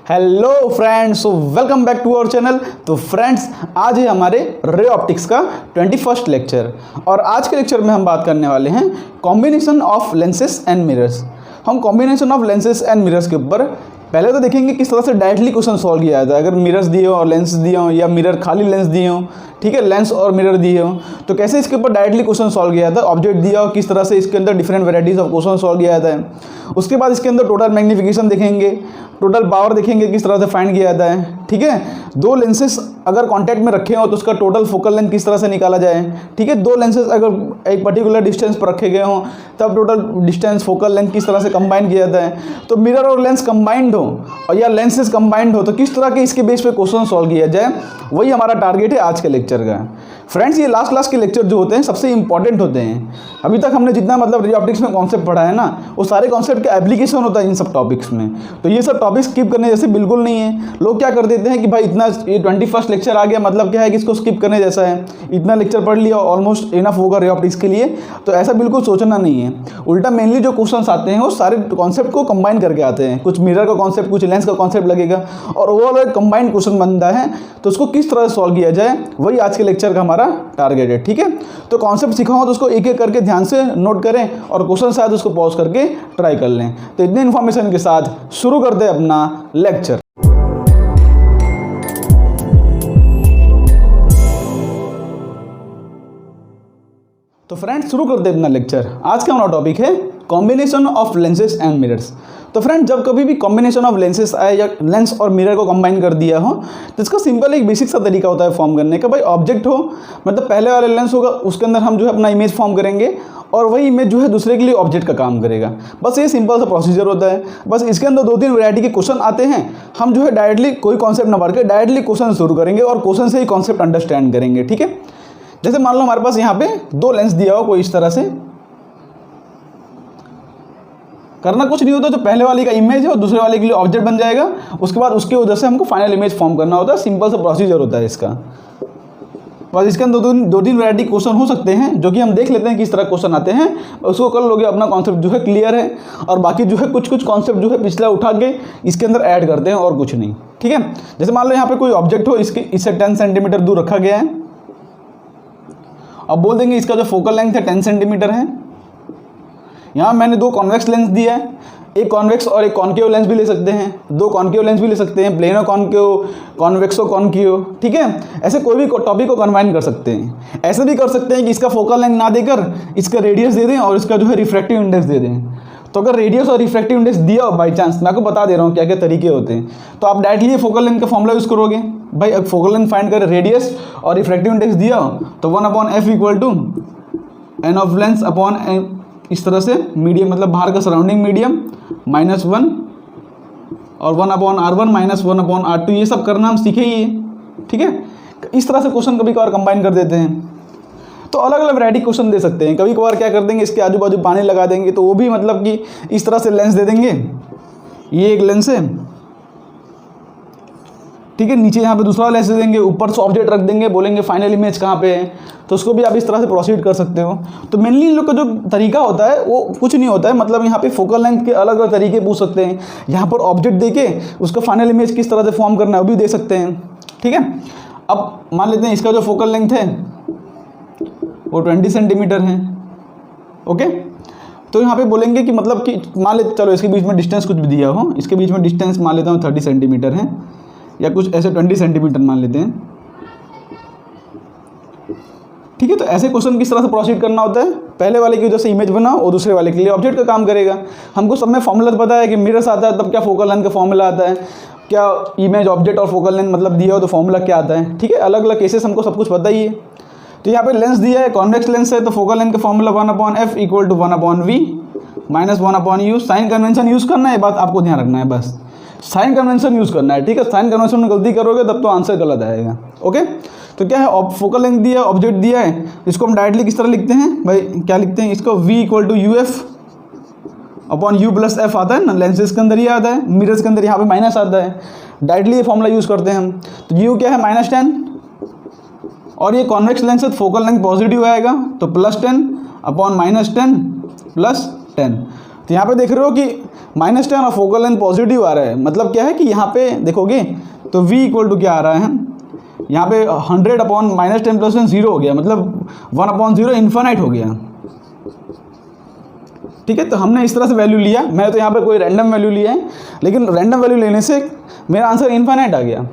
Hello friends, welcome back to our channel. तो friends, आज है हमारे रे ऑप्टिक्स का 21st लेक्चर और आज के लेक्चर में हम बात करने वाले हैं combination of lenses and mirrors. हम combination of lenses and mirrors के ऊपर पहले तो देखेंगे किस तरह से डायरेक्टली क्वेश्चन सॉल्व किया जाता है। अगर मिरर्स दिए हो और लेंस दिए हो या मिरर खाली लेंस दिए हो, ठीक है, लेंस और मिरर दिए हो, तो कैसे इसके ऊपर डायरेक्टली क्वेश्चन सॉल्व किया जाता है। ऑब्जेक्ट दिया हो, किस तरह से इसके अंदर different varieties of question solve किया जाता है। उसके बाद इसके अंदर टोटल मैग्नीफिकेशन देखेंगे, टोटल पावर देखेंगे किस तरह से फाइंड किया जाता है, ठीक है। दो लेंसेज अगर कांटेक्ट में रखे हो तो उसका टोटल फोकल लेंथ किस तरह से निकाला जाए, ठीक है। दो लेंसेज अगर एक पर्टिकुलर डिस्टेंस पर रखे गए हों तब टोटल डिस्टेंस फोकल लेंथ किस तरह से कंबाइन किया जाता है। तो मिरर और लेंस कंबाइंड हो और या लेंसेज कंबाइंड हो तो किस तरह के इसके बेस पे क्वेश्चन सॉल्व किया जाए, वही हमारा टारगेट है आज के लेक्चर का। फ्रेंड्स, ये लास्ट क्लास के लेक्चर जो होते हैं सबसे इंपॉर्टेंट होते हैं। अभी तक हमने जितना मतलब रे ऑप्टिक्स में कॉन्सेप्ट पढ़ा है ना, वो सारे कॉन्सेप्ट का एप्लीकेशन होता है इन सब टॉपिक्स में। तो ये सब टॉपिक्स स्किप करने जैसे बिल्कुल नहीं है। लोग क्या कर देते हैं कि भाई इतना ये 21st लेक्चर आ गया, मतलब क्या है कि इसको स्किप करने जैसा है, इतना लेक्चर पढ़ लिया ऑलमोस्ट इनफ होगा रे ऑप्टिक्स के लिए। तो ऐसा बिल्कुल सोचना नहीं है। उल्टा मेनली जो क्वेश्चन आते हैं वो सारे कॉन्सेप्ट को कंबाइन करके आते हैं। कुछ मिरर का कॉन्सेप्ट, कुछ लेंस का कॉन्सेप्ट लगेगा और ओवरऑल एक कंबाइंड क्वेश्चन बनता है। तो उसको किस तरह से सॉल्व किया जाए, वही आज के लेक्चर का हमारा टारगेट है, ठीक है। तो कॉन्सेप्ट सीखा हो तो उसको एक एक करके ध्यान से नोट करें और क्वेश्चन शायद उसको पॉज करके ट्राई कर लें। तो इतनी इन्फॉर्मेशन के साथ शुरू करते हैं अपना लेक्चर। तो फ्रेंड्स, शुरू करते हैं अपना लेक्चर। आज का हमारा टॉपिक है combination of lenses and mirrors. तो फ्रेंड, जब कभी भी कॉम्बिनेशन ऑफ लेंसेज आए या लेंस और मिरर को कंबाइन कर दिया हो तो इसका सिंपल एक बेसिक सा तरीका होता है फॉर्म करने का। भाई ऑब्जेक्ट हो, मतलब पहले वाले लेंस होगा, उसके अंदर हम जो है अपना इमेज फॉर्म करेंगे और वही इमेज जो है दूसरे के लिए ऑब्जेक्ट का काम करेगा। बस ये सिंपल सा प्रोसीजर होता है। बस इसके अंदर दो तीन वैरायटी के क्वेश्चन आते हैं। हम जो है डायरेक्टली कोई कॉन्सेप्ट ना पढ़ के डायरेक्टली क्वेश्चन शुरू करेंगे और क्वेश्चन से ही कॉन्सेप्ट अंडरस्टैंड करेंगे, ठीक है। जैसे मान लो हमारे पास यहाँ पे दो लेंस दिया हो कोई इस तरह से, करना कुछ नहीं होता। जो पहले वाले का इमेज है और दूसरे वाले के लिए ऑब्जेक्ट बन जाएगा। उसके बाद उसके वजह से हमको फाइनल इमेज फॉर्म करना होता है। सिंपल सा प्रोसीजर होता है इसका। बस इसके अंदर दो तीन वैरायटी क्वेश्चन हो सकते हैं जो कि हम देख लेते हैं किस तरह क्वेश्चन आते हैं। उसको कर लोगे, अपना कॉन्सेप्ट जो है क्लियर है। और बाकी जो है कुछ कॉन्सेप्ट जो है पिछला उठा के इसके अंदर ऐड करते हैं और कुछ नहीं, ठीक है। जैसे मान लो यहाँ पे कोई ऑब्जेक्ट हो, इससे 10 सेंटीमीटर दूर रखा गया है। अब बोल देंगे इसका जो फोकल लेंथ है 10 सेंटीमीटर है। यहाँ मैंने दो कॉन्वेक्स लेंस दिया है, एक कॉन्वेक्स और एक कॉन्केव लेंस भी ले सकते हैं, दो कॉन्केव लेंस भी ले सकते हैं, प्लेनो कॉन्केव, कॉन्वेक्सो कॉन्केव, ठीक है। ऐसे कोई भी टॉपिक को कंबाइन कर सकते हैं। ऐसे भी कर सकते हैं कि इसका फोकल लेंथ ना देकर इसका रेडियस दे दें और इसका जो है रिफ्रैक्टिव इंडेक्स दे दें। तो अगर रेडियस और रिफ्रैक्टिव इंडेक्स दिया हो बाई चांस, मैं आपको बता दे रहा हूँ क्या क्या तरीके होते हैं, तो आप डायरेक्टली ये फोकल लेंथ का फॉर्मूला यूज़ करोगे। भाई अब फोकल लेंथ फाइंड करें, रेडियस और रिफ्रैक्टिव इंडेक्स दिया हो तो 1/f equal to n of lens upon इस तरह से मीडियम, मतलब बाहर का सराउंडिंग मीडियम -1 और 1/r1 -1/r2। ये सब करना हम सीखे ही है, ठीक है। इस तरह से क्वेश्चन कभी कभार कंबाइन कर देते हैं। तो अलग अलग वैरायटी क्वेश्चन दे सकते हैं। कभी कभार क्या कर देंगे, इसके आजू बाजू पानी लगा देंगे तो वो भी मतलब कि इस तरह से लेंस दे देंगे। ये एक लेंस है, ठीक है। नीचे यहाँ पे दूसरा लेंस दे देंगे, ऊपर से ऑब्जेक्ट रख देंगे, बोलेंगे फाइनल इमेज कहाँ पे है। तो उसको भी आप इस तरह से प्रोसीड कर सकते हो। तो मेनली इन लोग का जो तरीका होता है वो कुछ नहीं होता है, मतलब यहाँ पे फोकल लेंथ के अलग अलग तरीके पूछ सकते हैं। यहाँ पर ऑब्जेक्ट देके उसका फाइनल इमेज किस तरह से फॉर्म करना है वो भी दे सकते हैं, ठीक है। अब मान लेते हैं इसका जो फोकल लेंथ है वो 20 सेंटीमीटर है, ओके। तो यहाँ पे बोलेंगे कि मतलब कि मान लेते, चलो इसके बीच में डिस्टेंस कुछ भी दिया हो, इसके बीच में डिस्टेंस मान लेता हूँ 30 सेंटीमीटर है या कुछ ऐसे 20 सेंटीमीटर मान लेते हैं, ठीक है। तो ऐसे क्वेश्चन किस तरह से प्रोसीड करना होता है, पहले वाले की वजह से इमेज बनाओ और दूसरे वाले के लिए ऑब्जेक्ट का काम करेगा। हमको सब में फॉर्मूला पता है कि मिरर्स आता है तब क्या फोकल लेंथ का फॉर्मूला आता है, क्या इमेज ऑब्जेक्ट और फोकल लेंथ मतलब दिया हो तो फॉर्मूला क्या आता है, ठीक है। अलग अलग केसेस हमको सब कुछ पता ही है। तो यहाँ पे लेंस दिया है, कॉन्वेक्स लेंस है, तो फोकल लेंथ का formula 1/f equal to 1/v minus 1/u। Sign convention use करना है, ये बात आपको ध्यान रखना है। बस साइन कन्वेंशन यूज़ करना है, ठीक है। साइन कन्वेंशन में गलती करोगे तब तो आंसर गलत आएगा, ओके। तो क्या है, फोकल लेंथ दिया है, ऑब्जेक्ट दिया है, इसको हम डायरेक्टली किस तरह लिखते हैं, भाई क्या लिखते हैं इसको, v equal to uf upon u plus f आता है ना, लेंसेज के अंदर ये आता है, मिरर्स के अंदर यहाँ पे माइनस आता है। डायरेक्टली ये फॉर्मूला यूज़ करते हैं हम। तो u क्या है -10 और ये कॉन्वेक्स लेंस है, फोकल लेंथ पॉजिटिव आएगा तो +10 अपॉन -10 +10। तो यहाँ पे देख रहे हो कि -10 और फोकल लेंथ पॉजिटिव आ रहा है, मतलब क्या है कि यहाँ पे देखोगे तो v इक्वल टू क्या आ रहा है, यहाँ पे 100 अपॉन -10 + 10 0 हो गया, मतलब 1/0 इन्फानाइट हो गया। ठीक है, तो हमने इस तरह से वैल्यू लिया, मैं तो यहाँ पे कोई रैंडम वैल्यू लिया है, लेकिन रैंडम वैल्यू लेने से मेरा आंसर इन्फानाइट आ गया।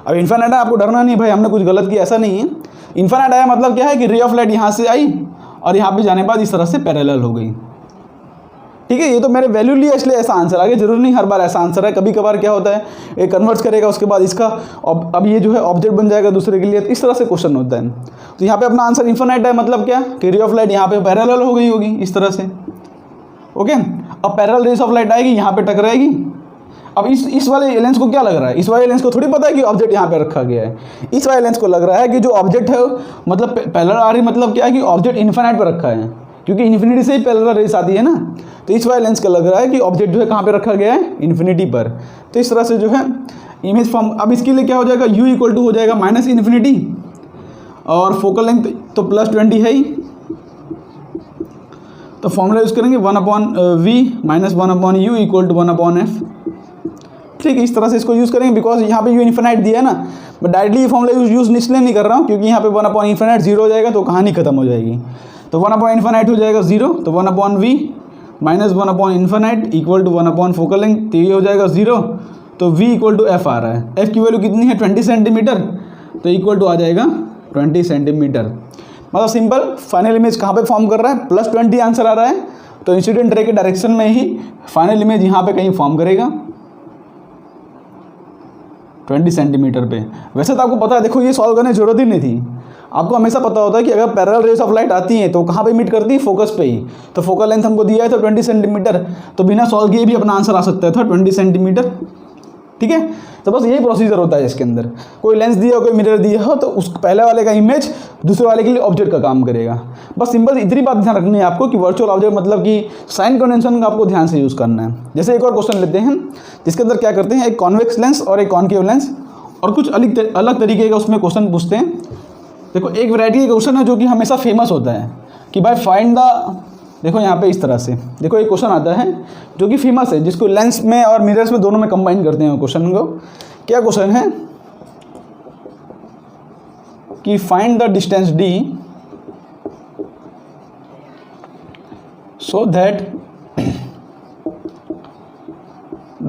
अब इन्फानाइट है, आपको डरना नहीं भाई हमने कुछ गलत किया, ऐसा नहीं है। इन्फानाइट आया मतलब क्या है कि रे ऑफ लाइट यहाँ से आई और यहाँ पे जाने के बाद इस तरह से पैरेलल हो गई। ठीक है, ये तो मैंने वैल्यू लिया इसलिए ऐसा आंसर आ गया, जरूर नहीं हर बार ऐसा आंसर है, कभी कभार क्या होता है ये कन्वर्ट करेगा, उसके बाद इसका अब ये जो है ऑब्जेक्ट बन जाएगा दूसरे के लिए, तो इस तरह से क्वेश्चन होता है। तो यहाँ पे अपना आंसर इन्फानाइट है, मतलब क्या कि रे ऑफ लाइट यहाँ पे पैरेलल हो गई होगी इस तरह से। ओके, अब पैरेलल रेस ऑफ लाइट आएगी, यहाँ पे टकराएगी। अब इस वाले लेंस को क्या लग रहा है, इस वाले लेंस को थोड़ी पता है कि ऑब्जेक्ट यहाँ पे रखा गया है, इस वाले लेंस को लग रहा है कि जो ऑब्जेक्ट है मतलब पैरेलल आ रही, मतलब क्या है कि ऑब्जेक्ट इन्फानाइट पर रखा है, क्योंकि इन्फिनिटी से ही पैरेलल रेस आती है ना। तो इस वाले लेंस का लग रहा है कि ऑब्जेक्ट जो है कहाँ पे रखा गया है, इन्फिनिटी पर। तो इस तरह से जो है इमेज फॉर्म। अब इसके लिए क्या हो जाएगा, u इक्वल टू हो जाएगा -∞, और फोकल लेंथ तो +20 है ही, तो फॉर्मूला यूज़ करेंगे 1/v - 1/u equal to 1/f। ठीक है, इस तरह से इसको यूज़ करेंगे, बिकॉज यहाँ पे u इन्फिनाइट दिया है ना। मैं डायरेक्टली ये फॉर्मूला यूज़ इसलिए नहीं कर रहा हूँ क्योंकि यहाँ पे 1/∞ 0 हो जाएगा तो कहानी खत्म हो जाएगी। तो 1/∞ हो जाएगा 0, तो 1/v - 1/∞ equal to 1 focal length, तो ये हो जाएगा 0। तो v इक्वल टू f आ रहा है, f की वैल्यू कितनी है 20 सेंटीमीटर, तो इक्वल टू आ जाएगा 20 सेंटीमीटर। मतलब सिंपल फाइनल इमेज कहाँ पे फॉर्म कर रहा है, +20 आंसर आ रहा है, तो इंसिडेंट रे के डायरेक्शन में ही फाइनल इमेज यहाँ पे कहीं फॉर्म करेगा 20 सेंटीमीटर पे। वैसे तो आपको पता है, देखो ये सॉल्व करने की जरूरत ही नहीं थी, आपको हमेशा पता होता है कि अगर पैरेलल रेस ऑफ लाइट आती हैं तो कहाँ पे मीट करती है, फोकस पे ही। तो फोकल लेंथ हमको दिया है तो 20 सेंटीमीटर, तो बिना सॉल्व किए भी अपना आंसर आ सकता था 20 सेंटीमीटर। ठीक है, तो बस यही प्रोसीजर होता है इसके अंदर। कोई लेंस दिया हो, कोई मिरर दिया हो, तो उस पहले वाले का इमेज दूसरे वाले के लिए ऑब्जेक्ट का काम करेगा। बस सिंपल इतनी बात ध्यान रखनी है आपको कि वर्चुअल ऑब्जेक्ट मतलब कि साइन कन्वेंशन का आपको ध्यान से यूज़ करना है। जैसे एक और क्वेश्चन लेते हैं जिसके अंदर क्या करते हैं, एक कॉन्वेक्स लेंस और एक कॉन्केव लेंस, और कुछ अलग तरीके का उसमें क्वेश्चन पूछते हैं। देखो एक वैरायटी का क्वेश्चन है जो कि हमेशा फेमस होता है कि भाई फाइंड द, देखो यहाँ पे इस तरह से देखो एक क्वेश्चन आता है जो कि फेमस है, जिसको लेंस में और मिरर्स में दोनों में कंबाइन करते हैं क्वेश्चन को। क्या क्वेश्चन है कि find the distance d so that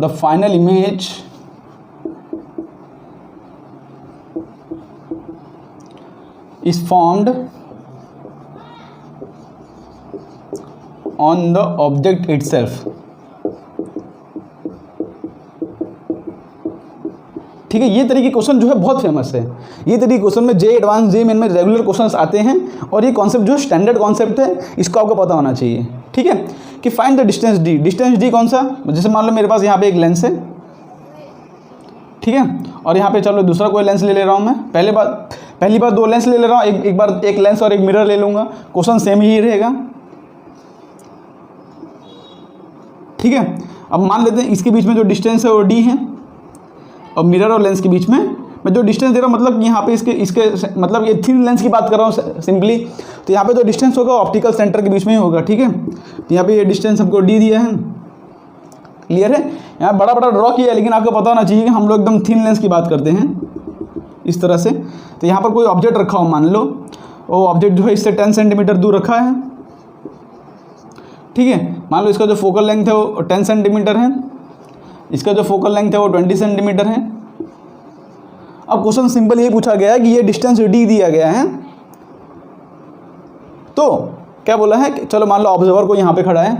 the final image is formed on the object itself। ठीक है, ये तरीके क्वेश्चन जो है बहुत फेमस है। ये तरीके क्वेश्चन में जे एडवांस जे मेन में रेगुलर क्वेश्चंस आते हैं, और ये कॉन्सेप्ट जो स्टैंडर्ड कॉन्सेप्ट है, इसको आपको पता होना चाहिए। ठीक है, कि find the distance d, distance d कौन सा, जैसे मान लो मेरे पास यहाँ पे एक लेंस है, ठीक है, और यहाँ पे चलो दूसरा कोई लेंस ले ले रहा हूँ मैं। पहली बार दो लेंस ले ले रहा हूँ, एक बार एक लेंस और एक मिरर ले लूँगा, क्वेश्चन सेम ही रहेगा। ठीक है, अब मान लेते हैं इसके बीच में जो डिस्टेंस है वो d है, और मिरर और लेंस के बीच में मैं जो डिस्टेंस दे रहा हूँ, मतलब यहाँ पे इसके मतलब ये थिन लेंस की बात कर रहा हूँ सिंपली। तो यहाँ पे जो डिस्टेंस होगा ऑप्टिकल सेंटर के बीच में ही होगा। ठीक है, तो यहाँ पे ये डिस्टेंस हमको d दिया है, क्लियर है। यहाँ बड़ा बड़ा ड्रॉ किया है, लेकिन आपको पता होना चाहिए कि हम लोग एकदम थिन लेंस की बात करते हैं इस तरह से। तो यहाँ पर कोई ऑब्जेक्ट रखा हो, मान लो वो ऑब्जेक्ट जो है इससे 10 सेंटीमीटर दूर रखा है। ठीक है, मान लो इसका जो फोकल लेंथ है वो 10 सेंटीमीटर है, इसका जो फोकल लेंथ है वो 20 सेंटीमीटर है। अब क्वेश्चन सिंपल ये पूछा गया है कि ये डिस्टेंस d दिया गया है, तो क्या बोला है कि चलो मान लो ऑब्जर्वर को यहाँ पे खड़ा है,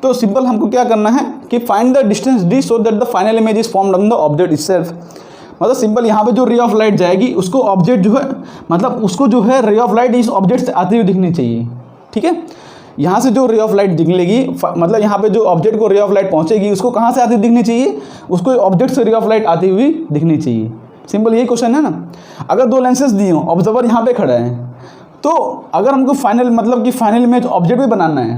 तो सिंपल हमको क्या करना है कि find the distance d so that the final image is formed on the object itself. मतलब सिंपल यहाँ पे जो रे ऑफ लाइट जाएगी उसको ऑब्जेक्ट जो है, मतलब उसको जो है रे ऑफ लाइट इस ऑब्जेक्ट से आती हुई दिखनी चाहिए। ठीक है, यहाँ से जो रे ऑफ लाइट निकलेगी, मतलब यहाँ पे जो ऑब्जेक्ट को रे ऑफ लाइट पहुँचेगी उसको कहाँ से आती हुई दिखनी चाहिए, उसको ऑब्जेक्ट से रे ऑफ लाइट आती हुई दिखनी चाहिए। सिंपल यही क्वेश्चन है ना। अगर दो लेंसेज दिए हों, ऑब्जर्वर यहाँ पे खड़ा है, तो अगर हमको फाइनल मतलब कि फाइनल इमेज ऑब्जेक्ट भी बनाना है,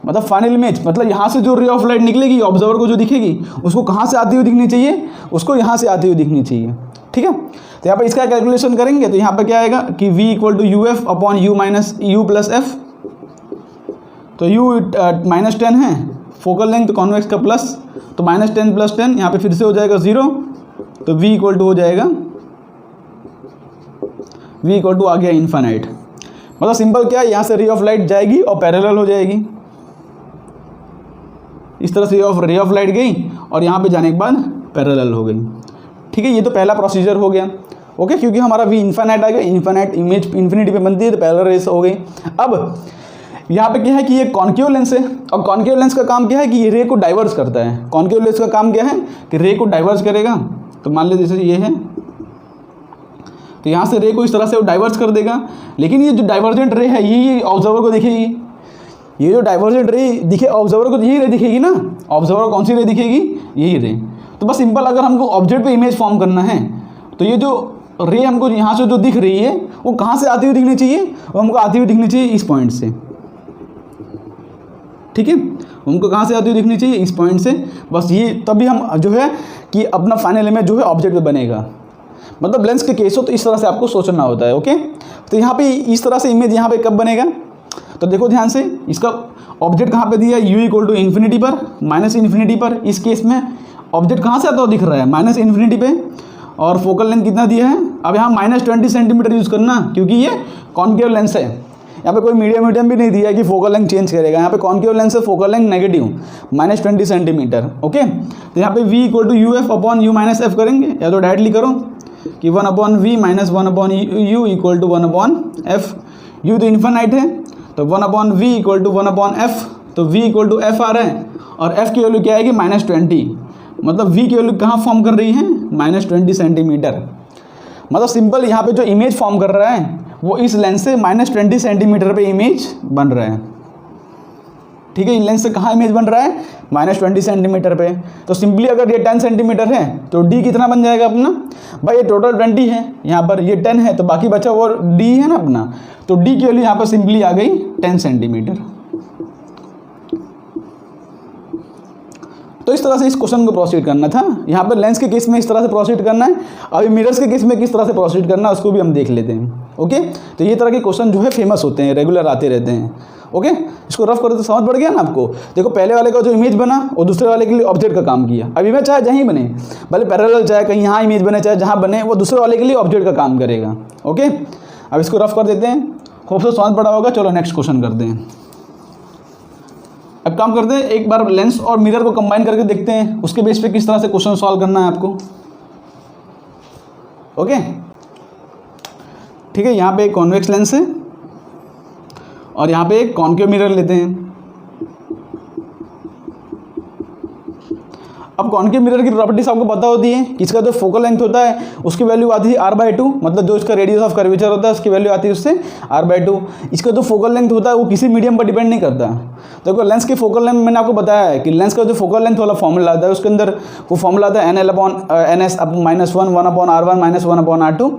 मतलब फाइनल इमेज मतलब यहाँ से जो रे ऑफ लाइट निकलेगी ऑब्जर्वर को जो दिखेगी उसको कहाँ से आती हुई दिखनी चाहिए, उसको यहाँ से आती हुई दिखनी चाहिए। ठीक है, तो यहाँ पर इसका कैलकुलेशन करेंगे तो यहाँ पर क्या आएगा कि v = uf/u - u + f। तो u -10 है, फोकल लेंथ कॉन्वेक्स का प्लस, तो -10 + 10 यहाँ पे फिर से हो जाएगा 0, तो v इक्वल टू हो जाएगा v इक्वल टू आ गया इन्फाइनाइट। मतलब सिंपल क्या है, यहाँ से रे ऑफ लाइट जाएगी और पैरेलल हो जाएगी, इस तरह से रे ऑफ लाइट गई और यहाँ पे जाने के बाद पैरेलल हो गई। ठीक है, ये तो पहला प्रोसीजर हो गया। ओके, क्योंकि हमारा v इन्फाइनाइट आ गया, इन्फाइनाइट इमेज इन्फिनिटी पे बनती है तो पैरेलल रेस हो गई। अब यहाँ पे क्या है कि ये कॉन्केव लेंस है, और कॉन्केव लेंस का काम क्या है कि ये रे को डाइवर्स करता है। कॉन्केव लेंस का काम क्या है कि रे को डाइवर्स करेगा। तो मान लीजिए जैसे ये है, तो यहाँ से रे को इस तरह से वो डाइवर्स कर देगा, लेकिन ये जो डाइवर्जेंट रे है ये ऑब्जर्वर को दिखेगी। ये जो डाइवर्जेंट रे दिखे ऑब्जर्वर को, यही रे दिखेगी ना। ऑब्जर्वर को कौन सी रे दिखेगी, यही रे। तो बस सिंपल, अगर हमको ऑब्जेक्ट पे इमेज फॉर्म करना है तो ये जो रे हमको यहाँ से जो दिख रही है वो कहाँ से आती हुई दिखनी चाहिए, वो हमको आती हुई दिखनी चाहिए इस पॉइंट से। ठीक है, हमको कहाँ से आती हुई दिखनी चाहिए, इस पॉइंट से। बस ये तभी हम जो है कि अपना फाइनल इमेज जो है ऑब्जेक्ट पे बनेगा। मतलब लेंस के केस हो तो इस तरह से आपको सोचना होता है। ओके, तो यहाँ पे इस तरह से इमेज यहाँ पे कब बनेगा, तो देखो ध्यान से, इसका ऑब्जेक्ट कहाँ पे दिया है, u इक्वल टू इन्फिनिटी पर, -इन्फिनिटी पर। इस केस में ऑब्जेक्ट कहाँ से आता हुआ दिख रहा है, -इन्फिनिटी पे, और फोकल लेंथ कितना दिया है। अब यहाँ -20 सेंटीमीटर यूज़ करना, क्योंकि ये कॉन्केव लेंस है। यहाँ पे कोई मीडियम भी नहीं दिया है कि फोकल लेंथ चेंज करेगा। यहाँ पे कॉन्केव लेंस है, focal length negative -20 centimetre. Okay, तो यहाँ पे v equal to uf upon u minus f करेंगे, या तो डायरेक्टली करो कि 1/v minus 1/u equal to 1/f। u तो इन्फिनाइट है, तो 1/v इक्वल टू 1/f, तो v इक्वल टू f आ रहा है, और f की वैल्यू क्या आएगी, -20। मतलब v की वैल्यू कहाँ फॉर्म कर रही है, -20 सेंटीमीटर। मतलब सिंपल यहाँ पे जो इमेज फॉर्म कर रहा है वो इस लेंस से -20 सेंटीमीटर पे इमेज बन रहा है। ठीक है, इन लेंस से कहाँ इमेज बन रहा है, -20 सेंटीमीटर पे। तो सिंपली अगर ये 10 सेंटीमीटर है तो d कितना बन जाएगा अपना, भाई ये टोटल 20 है, यहाँ पर ये 10 है तो बाकी बचा वो d है ना अपना, तो d की वैल्यू यहाँ पर सिंपली आ गई 10 सेंटीमीटर। तो इस तरह से इस क्वेश्चन को प्रोसीड करना था। यहाँ पर लेंस के केस में इस तरह से प्रोसीड करना है। अभी मिरर्स के केस में किस तरह से प्रोसीड करना है उसको भी हम देख लेते हैं। ओके, तो ये तरह के क्वेश्चन जो है फेमस होते हैं, रेगुलर आते रहते हैं। ओके, इसको रफ करते तो समझ पड़ गया ना आपको। देखो पहले वाले का जो इमेज बना और दूसरे वाले के लिए ऑब्जेक्ट का काम किया। अब इमेज चाहे जहीं बने, भले पैरेलल चाहे कहीं यहाँ इमेज बने चाहे जहाँ बने, वो दूसरे वाले के लिए ऑब्जेक्ट का काम करेगा। ओके, अब इसको रफ कर देते हैं, होप से समझ पड़ा होगा। चलो नेक्स्ट क्वेश्चन करते हैं। अब काम करते हैं, एक बार लेंस और मिरर को कंबाइन करके देखते हैं, उसके बेस पे किस तरह से क्वेश्चन सॉल्व करना है आपको। ओके, ठीक है, यहाँ पे एक कॉन्वेक्स लेंस है और यहाँ पे एक कॉन्केव मिरर लेते हैं। अब कॉन्केव मिरर की प्रॉपर्टीज आपको पता होती है कि इसका जो फोकल लेंथ होता है उसकी वैल्यू आती है r/2, मतलब जो इसका रेडियस ऑफ कर्वेचर होता है उसकी वैल्यू आती है उससे r/2। इसका जो फोकल लेंथ होता है वो किसी मीडियम पर डिपेंड नहीं करता। देखो लेंस की फोकल लेंथ मैंने आपको बताया है कि लेंस का जो फोकल लेंथ वाला फॉर्मूला आता है उसके अंदर वो फॉर्मूला आता है NL/NS -1 1/R1 -1/R2।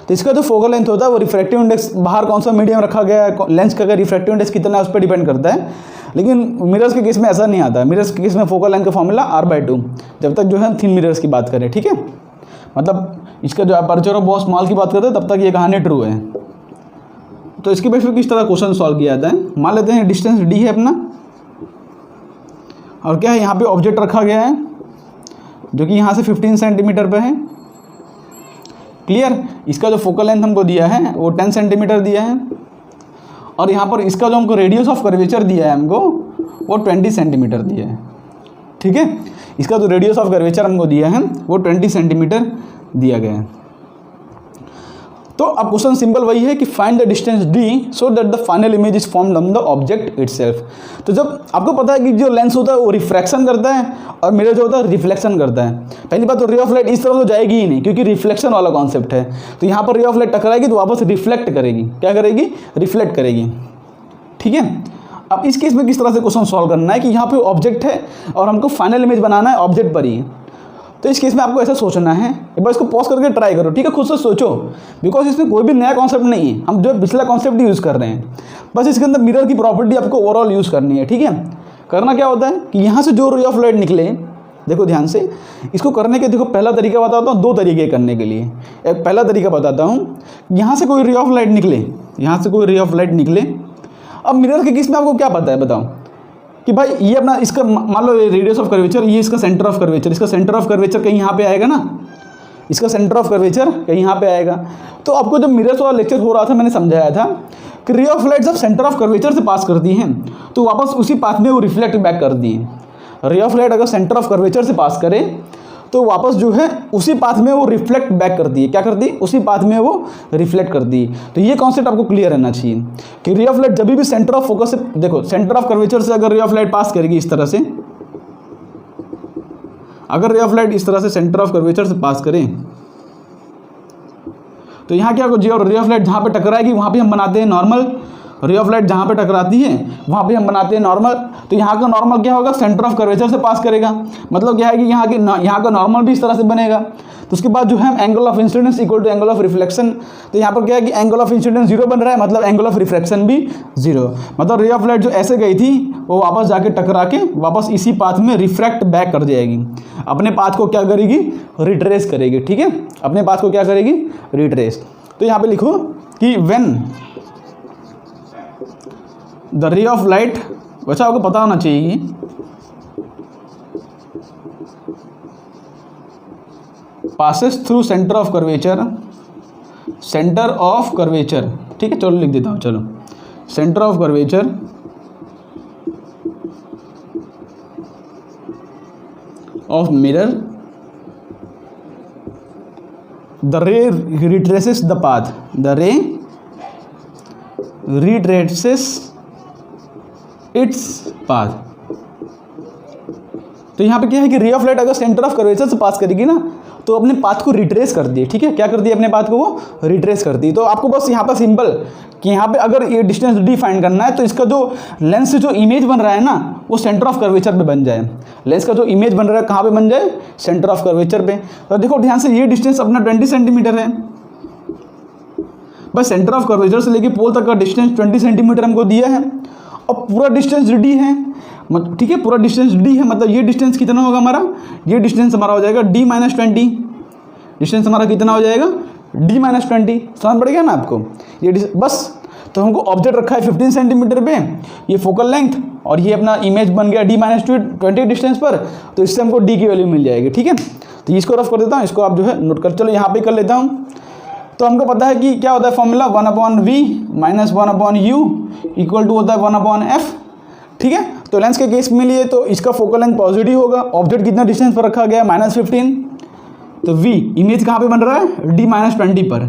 तो इसका जो फोकल लेंथ होता है वो रिफ्रैक्टिव इंडेक्स बाहर कौन सा मीडियम रखा गया है, लेंस का रिफ्रैक्टिव इंडेक्स कितना है उस पर डिपेंड करता है। लेकिन मिरर्स के केस में ऐसा नहीं आता। मिरर्स के केस में फोकल लेंथ का फॉर्मूला r/2, जब तक जो है थिन मिरर्स की बात करें। ठीक है, मतलब इसका जो अपर्चर ऑफ बहुत स्मॉल की बात करते हैं तब तक ये कहानी ट्रू है। तो इसके बेस पर किस तरह क्वेश्चन सॉल्व किया जाता है, मान लेते हैं डिस्टेंस d है अपना, और क्या है यहाँ पे ऑब्जेक्ट रखा गया है जो कि यहाँ से 15 सेंटीमीटर पे है। क्लियर, इसका जो फोकल लेंथ हमको दिया है वो 10 सेंटीमीटर दिया है, और यहाँ पर इसका जो हमको रेडियस ऑफ कर्वेचर दिया है हमको वो 20 सेंटीमीटर दिया है। ठीक है, इसका जो रेडियस ऑफ कर्वेचर हमको दिया है वो 20 सेंटीमीटर दिया गया है। तो अब क्वेश्चन सिंपल वही है कि find the distance d so that the final image is formed on the object itself. तो जब आपको पता है कि जो लेंस होता है वो रिफ्रैक्शन करता है और मिरर जो होता है रिफ्लेक्शन करता है। पहली बात तो रे ऑफ लाइट इस तरफ तो जाएगी ही नहीं क्योंकि रिफ्लेक्शन वाला कॉन्सेप्ट है। तो यहाँ पर रे ऑफ लाइट टकराएगी तो वापस रिफ्लेक्ट करेगी। क्या करेगी, रिफ्लेक्ट करेगी। ठीक है, अब इस केस में किस तरह से क्वेश्चन सॉल्व करना है कि यहाँ पे ऑब्जेक्ट है और हमको फाइनल इमेज बनाना है ऑब्जेक्ट पर ही। तो इस केस में आपको ऐसा सोचना है, एक बार इसको पॉज करके ट्राई करो। ठीक है, खुद से सोचो, बिकॉज इसमें कोई भी नया कॉन्सेप्ट नहीं है, हम जो पिछला कॉन्सेप्ट यूज़ कर रहे हैं। बस इसके अंदर मिरर की प्रॉपर्टी आपको ओवरऑल यूज़ करनी है। ठीक है, करना क्या होता है कि यहाँ से जो रे ऑफ लाइट निकले, देखो ध्यान से, इसको करने के देखो पहला तरीका बताता हूँ, दो तरीके करने के लिए। एक पहला तरीका बताता हूँ, यहाँ से कोई रे ऑफ लाइट निकले, यहाँ से कोई रे ऑफ लाइट निकले अब मिरर के केस में आपको क्या पता है बताओ कि भाई ये अपना इसका मान लो रेडियस ऑफ कर्वेचर, ये इसका सेंटर ऑफ कर्वेचर, इसका सेंटर ऑफ कर्वेचर कहीं यहाँ पे आएगा ना, इसका सेंटर ऑफ कर्वेचर कहीं यहाँ पे आएगा। तो आपको जब मिरर्स वाला लेक्चर हो रहा था मैंने समझाया था कि रे ऑफ लाइट जब सेंटर ऑफ कर्वेचर से पास करती हैं तो वापस उसी पाथ में वो रिफ्लेक्ट बैक कर दी है। रे ऑफ लाइट अगर सेंटर ऑफ कर्वेचर से पास करे तो वापस जो है उसी पाथ में वो रिफ्लेक्ट बैक कर दी, क्या कर दी, उसी पाथ में वो रिफ्लेक्ट कर दी। तो ये कॉन्सेप्ट आपको क्लियर रहना चाहिए कि रे ऑफ लाइट जब भी सेंटर ऑफ फोकस से, देखो सेंटर ऑफ कर्वेचर से अगर रे ऑफ लाइट पास करेगी इस तरह से, अगर रे ऑफ लाइट इस तरह से सेंटर ऑफ कर्वेचर से पास करें तो यहाँ क्या होगा, रे ऑफ लाइट जहाँ पे टकराएगी वहाँ पे हम बनाते हैं नॉर्मल, रे ऑफ लाइट जहाँ पे टकराती है वहाँ पे हम बनाते हैं नॉर्मल। तो यहाँ का नॉर्मल क्या होगा, सेंटर ऑफ कर्वेचर से पास करेगा, मतलब क्या है कि यहाँ का नॉर्मल भी इस तरह से बनेगा। तो उसके बाद जो है angle of incidence equal to angle of reflection, तो यहाँ पर क्या है कि एंगल ऑफ इंसिडेंस 0 बन रहा है, मतलब एंगल ऑफ रिफ्लेक्शन भी 0, मतलब रे ऑफ लाइट जो ऐसे गई थी वो वापस जाके टकरा के वापस इसी पाथ में रिफ्रैक्ट बैक कर जाएगी, अपने पाथ को क्या करेगी, रिट्रेस करेगी। ठीक है, अपने पाथ को क्या करेगी, रिट्रेस। तो यहाँ पे लिखो कि व्हेन द रे ऑफ लाइट, वैसा आपको पता होना चाहिए passes through centre of curvature, centre of curvature, ठीक है, चलो लिख देता हूँ, चलो centre of curvature of mirror, the रे रिट्रेसेस द पाथ, द रे रिट्रेसेस इट्स पाथ। तो यहाँ पे क्या है कि रे ऑफ लाइट अगर सेंटर ऑफ कर्वेचर से पास करेगी ना तो अपने पाथ को रिट्रेस कर दिए। ठीक है, क्या कर दिए, अपने पाथ को वो रिट्रेस कर दी। तो आपको बस यहाँ पर सिंपल कि यहाँ पे अगर ये डिस्टेंस डी फाइंड करना है तो इसका जो लेंस से जो इमेज बन रहा है ना वो सेंटर ऑफ कर्वेचर पे बन जाए। लेंस का जो इमेज बन रहा है कहाँ पे बन जाए, सेंटर ऑफ कर्वेचर पे। तो देखो ध्यान से, ये डिस्टेंस अपना 20 सेंटीमीटर है, बस सेंटर ऑफ कर्वेचर से लेके पोल तक का डिस्टेंस 20 सेंटीमीटर हमको दिया है और पूरा डिस्टेंस डी है। ठीक है, पूरा डिस्टेंस डी है, मतलब ये डिस्टेंस कितना होगा हमारा, ये डिस्टेंस हमारा हो जाएगा डी माइनस 20, डिस्टेंस हमारा कितना हो जाएगा, डी माइनस 20। समझ पड़ गया ना आपको, ये बस। तो हमको ऑब्जेक्ट रखा है 15 सेंटीमीटर पे, ये फोकल लेंथ, और ये अपना इमेज बन गया डी माइनस 20 डिस्टेंस पर, तो इससे हमको डी की वैल्यू मिल जाएगी। ठीक है, तो इसको रफ कर देता हूँ, इसको आप जो है नोट कर, चलो यहाँ पे कर लेता हूँ। तो हमको पता है कि क्या होता है formula, 1/v minus 1/u equal to होता है 1/f। ठीक है, तो लेंस के केस में लिए तो इसका फोकल लेंथ पॉजिटिव होगा, ऑब्जेक्ट कितना डिस्टेंस पर रखा गया, -15, तो v इमेज कहाँ पे बन रहा है, d माइनस 20 पर,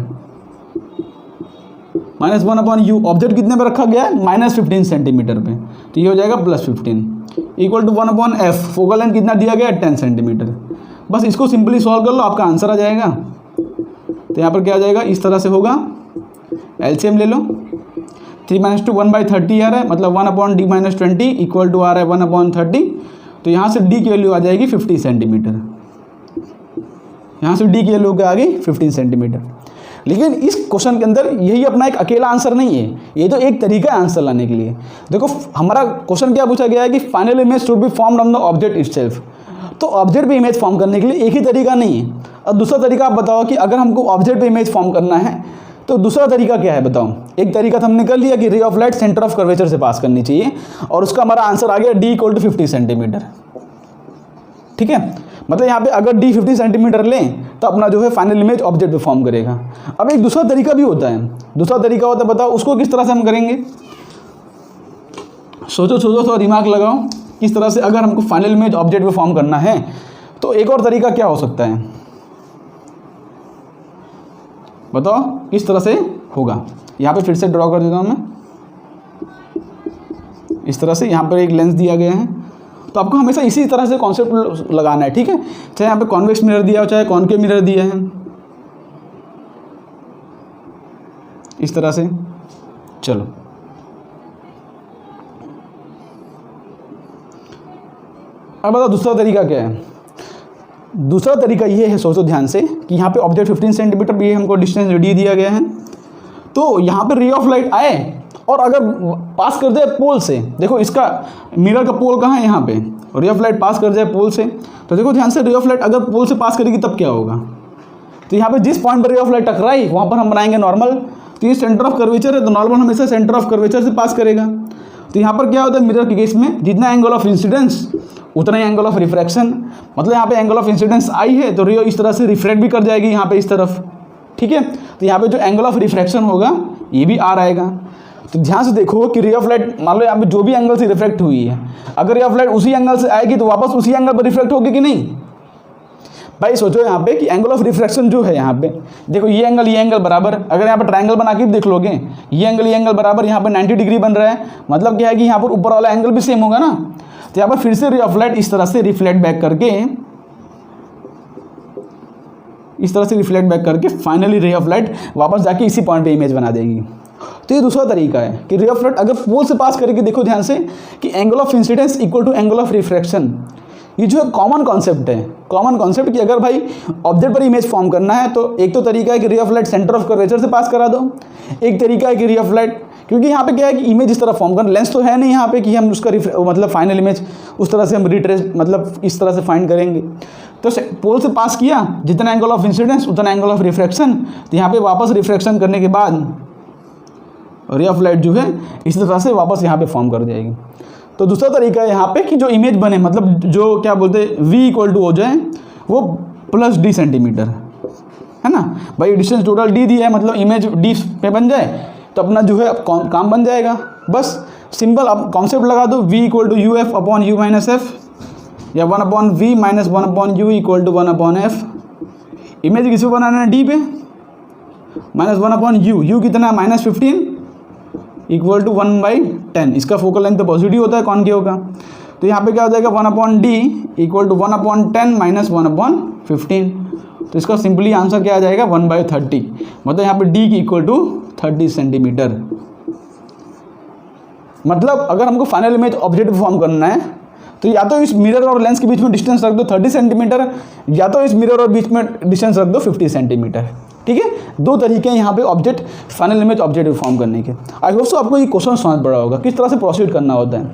माइनस 1/u ऑब्जेक्ट कितने पर रखा गया है, -15 सेंटीमीटर पे, तो ये हो जाएगा +15 equal to 1/f, focal length कितना दिया गया है, 10 सेंटीमीटर। बस इसको सिंपली सॉल्व कर लो, आपका आंसर आ जाएगा। तो यहाँ पर क्या आ जाएगा, इस तरह से होगा, एलसीएम ले लो, 3 - 2 1/30 आ रहा है, मतलब 1/d माइनस 20 इक्वल टू आ रहा है 1/30। तो यहाँ से d की वैल्यू आ जाएगी 50 सेंटीमीटर, यहाँ से d की वैल्यू क्या आ गई 15 सेंटीमीटर। लेकिन इस क्वेश्चन के अंदर यही अपना एक अकेला आंसर नहीं है, ये तो एक तरीका है आंसर लाने के लिए। देखो हमारा क्वेश्चन क्या पूछा गया है कि final image should be formed on the object itself. तो ऑब्जेक्ट पे इमेज फॉर्म करने के लिए एक ही तरीका नहीं है। और दूसरा तरीका आप बताओ कि अगर हमको ऑब्जेक्ट पे इमेज फॉर्म करना है तो दूसरा तरीका क्या है बताओ। एक तरीका तो हमने कर लिया कि रे of light centre of curvature से पास करनी चाहिए, और उसका हमारा आंसर आ गया d इक्वल टू 50 सेंटीमीटर। ठीक है, मतलब यहाँ पे अगर d 50 सेंटीमीटर लें तो अपना जो है फाइनल इमेज ऑब्जेक्ट पे फॉर्म करेगा। अब एक दूसरा तरीका भी होता है, दूसरा तरीका होता है, बताओ उसको किस तरह से हम करेंगे। सोचो थोड़ा दिमाग लगाओ, किस तरह से अगर हमको फाइनल इमेज ऑब्जेक्ट पे फॉर्म करना है तो एक और तरीका क्या हो सकता है, बताओ किस तरह से होगा। यहाँ पे फिर से ड्रॉ कर देता हूँ मैं, इस तरह से यहाँ पर एक लेंस दिया गया है, तो आपको हमेशा इसी तरह से कॉन्सेप्ट लगाना है। ठीक है, चाहे यहाँ पे कॉन्वेक्स मिरर दिया हो चाहे कॉनकेव मिरर दिया है, इस तरह से। चलो अब बताओ दूसरा तरीका क्या है। दूसरा तरीका ये है, सोचो ध्यान से, कि यहाँ पे ऑब्जेक्ट 15 सेंटीमीटर भी हमको डिस्टेंस डी दिया गया है, तो यहाँ पे रे ऑफ लाइट आए और अगर पास कर जाए पोल से, देखो इसका मिरर का पोल कहाँ है, यहाँ पे, रे ऑफ लाइट पास कर जाए पोल से, तो देखो ध्यान से रे ऑफ लाइट अगर पोल से पास करेगी तब क्या होगा। तो यहाँ पे जिस पॉइंट पर रे ऑफ लाइट टकराई वहाँ पर हम बनाएंगे नॉर्मल, तो तो ये सेंटर ऑफ कर्वेचर है, तो नॉर्मल हमेशा सेंटर ऑफ कर्वेचर से पास करेगा। तो यहाँ पर क्या होता है मिरर के केस में, जितना एंगल ऑफ इंसिडेंस उतना ही एंगल ऑफ रिफ्रैक्शन, मतलब यहाँ पे एंगल ऑफ इंसिडेंस आई है तो रे इस तरह से रिफ्लेक्ट भी कर जाएगी यहाँ पे इस तरफ, ठीक है। तो यहाँ पे जो एंगल ऑफ रिफ्रैक्शन होगा ये भी आर आएगा। तो ध्यान से देखो कि रे ऑफ लाइट मान लो यहाँ पे जो भी एंगल से रिफ्लेक्ट हुई है, अगर रे ऑफ लाइट उसी एंगल से आएगी तो वापस उसी एंगल पर रिफ्लेक्ट होगी कि नहीं। भाई सोचो यहाँ पे कि एंगल ऑफ रिफ्रैक्शन जो है यहाँ पे देखो, ये एंगल बराबर, अगर यहाँ पे ट्रायंगल बना के भी देख लोगे, ये एंगल बराबर, यहाँ पे 90 डिग्री बन रहा है, मतलब क्या है कि यहाँ पर ऊपर वाला एंगल भी सेम होगा ना। तो यहाँ पर फिर से रे ऑफ लाइट इस तरह से रिफ्लेक्ट बैक करके फाइनली रे ऑफ लाइट वापस जाके इसी पॉइंट पे इमेज बना देगी। तो ये दूसरा तरीका है कि रे ऑफ लाइट अगर पोल से पास करेगी, देखो ध्यान से कि angle of incidence equal to angle of refraction, ये जो कॉमन कॉन्सेप्ट है, कॉमन कॉन्सेप्ट कि अगर भाई ऑब्जेक्ट पर इमेज फॉर्म करना है तो एक तो तरीका है कि रे of light centre of curvature से पास करा दो, एक तरीका है कि रे ऑफ लाइट, क्योंकि यहाँ पे क्या है कि इमेज इस तरह फॉर्म करना, लेंस तो है नहीं यहाँ पे कि हम उसका मतलब फाइनल इमेज उस तरह से हम रिट्रेस मतलब इस तरह से फाइंड करेंगे। तो पोल से पास किया, जितना एंगल ऑफ इंसिडेंस उतना एंगल ऑफ रिफ्रैक्शन, तो यहाँ पे वापस रिफ्रैक्शन करने के बाद रे ऑफ लाइट जो है इस तरह से वापस यहाँ पे फॉर्म कर जाएगी। तो दूसरा तरीका है यहाँ पे कि जो इमेज बने, मतलब जो क्या बोलते हैं v इक्वल टू हो जाए वो प्लस d सेंटीमीटर, है ना भाई, डिस्टेंस टोटल d दिया है, मतलब इमेज d पे बन जाए तो अपना जो है काम बन जाएगा। बस सिंपल आप कॉन्सेप्ट लगा दो, v equal to u f upon u minus f, या 1 upon v minus 1 upon u equal to 1 upon f. Image किसी को बनाना है d पे, माइनस 1 अपॉन यू कितना है -15 इक्वल टू 1/10, इसका फोकल लेंथ तो पॉजिटिव होता है कॉनकेव का, तो यहाँ पे क्या हो जाएगा 1 upon d equal to 1 upon 10 minus 1 upon 15। तो इसका सिंपली आंसर क्या आ जाएगा 1/30, मतलब यहाँ पे डी की इक्वल टू 30 सेंटीमीटर। मतलब अगर हमको फाइनल इमेज ऑब्जेक्ट फॉर्म करना है तो या तो इस मिरर और लेंस के बीच में डिस्टेंस रख दो 30 सेंटीमीटर, या तो इस मिरर और बीच में डिस्टेंस रख दो 50 सेंटीमीटर, ठीक है। दो तरीके हैं यहाँ पे object final image object form करने के। आई होप सो आपको ये क्वेश्चन समझ पड़ा होगा किस तरह से प्रोसीड करना होता है।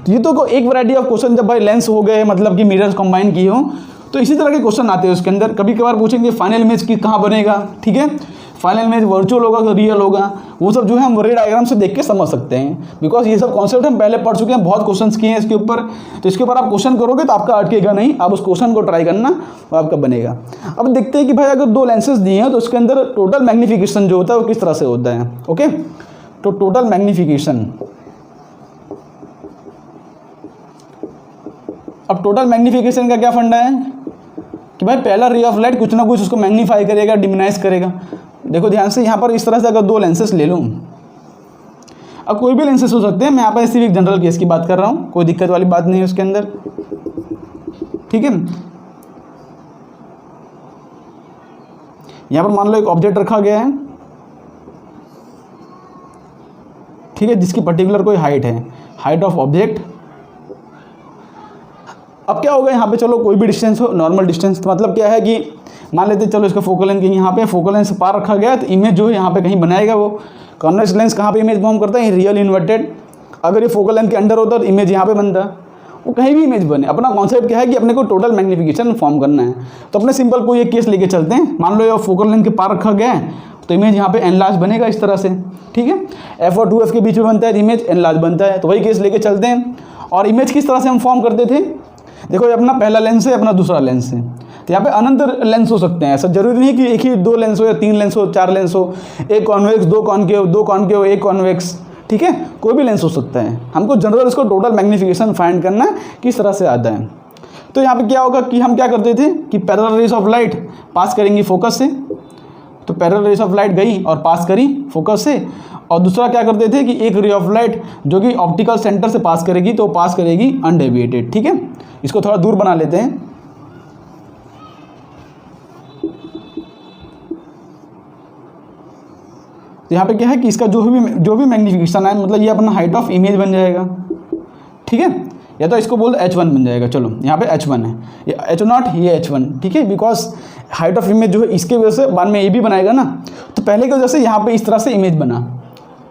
तो ये तो एक वैरायटी ऑफ क्वेश्चन, जब भाई लेंस हो गए मतलब कि मिरर्स कंबाइन किए हो तो इसी तरह के क्वेश्चन आते हैं उसके अंदर। कभी कभार पूछेंगे फाइनल इमेज की कहाँ बनेगा, ठीक है, फाइनल इमेज वर्चुअल होगा कि रियल होगा, वो सब जो है हम रे डायग्राम से देख के समझ सकते हैं, बिकॉज ये सब कॉन्सेप्ट हम पहले पढ़ चुके हैं, बहुत क्वेश्चंस किए हैं इसके ऊपर। तो इसके ऊपर आप क्वेश्चन करोगे तो आपका अटकेगा नहीं, आप उस क्वेश्चन को ट्राई करना वो आपका बनेगा। अब देखते हैं कि भाई अगर दो लेंसेज दिए हैं तो उसके अंदर टोटल मैग्नीफिकेशन जो होता है वो किस तरह से होता है। ओके, तो टोटल मैग्नीफिकेशन, अब टोटल मैग्नीफिकेशन का क्या फंडा है कि भाई पहला रे ऑफ लाइट कुछ ना कुछ उसको मैग्नीफाई करेगा, डिमिनाइज करेगा। देखो ध्यान से, यहाँ पर इस तरह से अगर दो लेंसेस ले लूँ, अब कोई भी लेंसेस हो सकते हैं, मैं यहाँ पर सिर्फ एक जनरल केस की बात कर रहा हूँ, कोई दिक्कत वाली बात नहीं है उसके अंदर, ठीक है। यहाँ पर मान लो एक ऑब्जेक्ट रखा गया है, ठीक है, जिसकी पर्टिकुलर कोई हाइट है, हाइट ऑफ ऑब्जेक्ट। अब क्या होगा यहाँ पे, चलो कोई भी डिस्टेंस हो, नॉर्मल डिस्टेंस, तो मतलब क्या है कि मान लेते हैं चलो इसका फोकल लेंथ कहीं यहाँ पे, फोकल लेंथ से पार रखा गया तो इमेज जो है यहाँ पे कहीं बनाएगा। वो कॉन्वेक्स लेंस कहाँ पे इमेज फॉर्म करता है, रियल इन्वर्टेड। अगर ये फोकल लेंथ के अंडर होता तो इमेज यहाँ पे बनता, वो कहीं भी इमेज बने। अपना कॉन्सेप्ट क्या है कि अपने को टोटल मैग्नीफिकेशन फॉर्म करना है। तो अपने सिंपल कोई एक केस लेके चलते हैं, मान लो ये फोकल लेंथ के पार रखा गया है तो इमेज यहाँ पे एनलार्ज बनेगा इस तरह से, ठीक है। एफ और 2F के बीच में बनता है तो इमेज एनलार्ज बनता है। तो वही केस लेके चलते हैं। और इमेज किस तरह से हम फॉर्म करते थे, देखो ये अपना पहला लेंस है, अपना दूसरा लेंस है, तो यहाँ पे अनंत लेंस हो सकते हैं। ऐसा जरूरी नहीं कि एक ही दो लेंस हो या तीन लेंस हो, चार लेंस हो, एक कॉन्वेक्स, दो कॉनकेव, एक कॉन्वेक्स, ठीक है, कोई भी लेंस हो सकता है। हमको जनरल इसको टोटल मैग्नीफिकेशन फाइंड करना है किस तरह से आता है। तो यहाँ पे क्या होगा कि हम क्या करते थे कि parallel raise of light pass करेंगी फोकस से, तो पैरेलल रेज ऑफ लाइट गई और पास करी फोकस से। और दूसरा क्या करते थे कि एक रे ऑफ लाइट जो कि ऑप्टिकल सेंटर से पास करेगी तो पास करेगी अनडेविएटेड, ठीक है। इसको थोड़ा दूर बना लेते हैं। तो यहाँ पे क्या है कि इसका जो भी मैग्नीफिकेशन है, मतलब ये अपना हाइट ऑफ इमेज बन जाएगा, ठीक है, या तो इसको बोल H1 बन जाएगा। चलो यहाँ पे H1 है, ये H0, ये H1, ठीक है, बिकॉज हाइट ऑफ इमेज जो है इसके वजह से बाद में ये भी बनाएगा ना, तो पहले की वजह से यहाँ पे इस तरह से इमेज बना,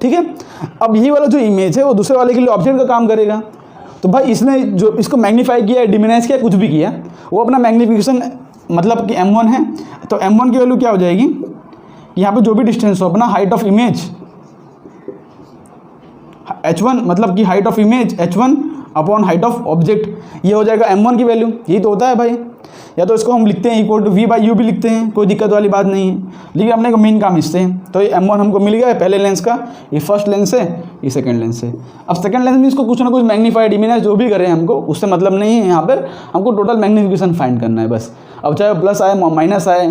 ठीक है। अब ये वाला जो इमेज है वो दूसरे वाले के लिए ऑब्जेक्ट का काम करेगा। तो भाई इसने जो इसको मैग्नीफाई किया, डिमिनाइज किया, कुछ भी किया, वो अपना मैग्नीफिकेशन मतलब कि M1 है, तो M1 की वैल्यू क्या हो जाएगी कि यहाँ पे जो भी डिस्टेंस हो अपना हाइट ऑफ इमेज h1 मतलब कि height of image h1 upon height of object, ये हो जाएगा m1 की वैल्यू। यही तो होता है भाई। या तो इसको हम लिखते हैं इक्वल टू v/u भी लिखते हैं, कोई दिक्कत वाली बात नहीं है, लेकिन अपने को मेन काम इससे है। तो ये m1 हमको मिल गया है पहले लेंस का, ये फर्स्ट लेंस है, ये सेकंड लेंस है। अब सेकंड लेंस में इसको कुछ ना कुछ मैग्नीफाइड इमेज जो भी करें हमको उससे मतलब नहीं है, यहाँ पर हमको टोटल मैग्नीफिकेशन फाइंड करना है बस। अब चाहे प्लस आए माइनस आए,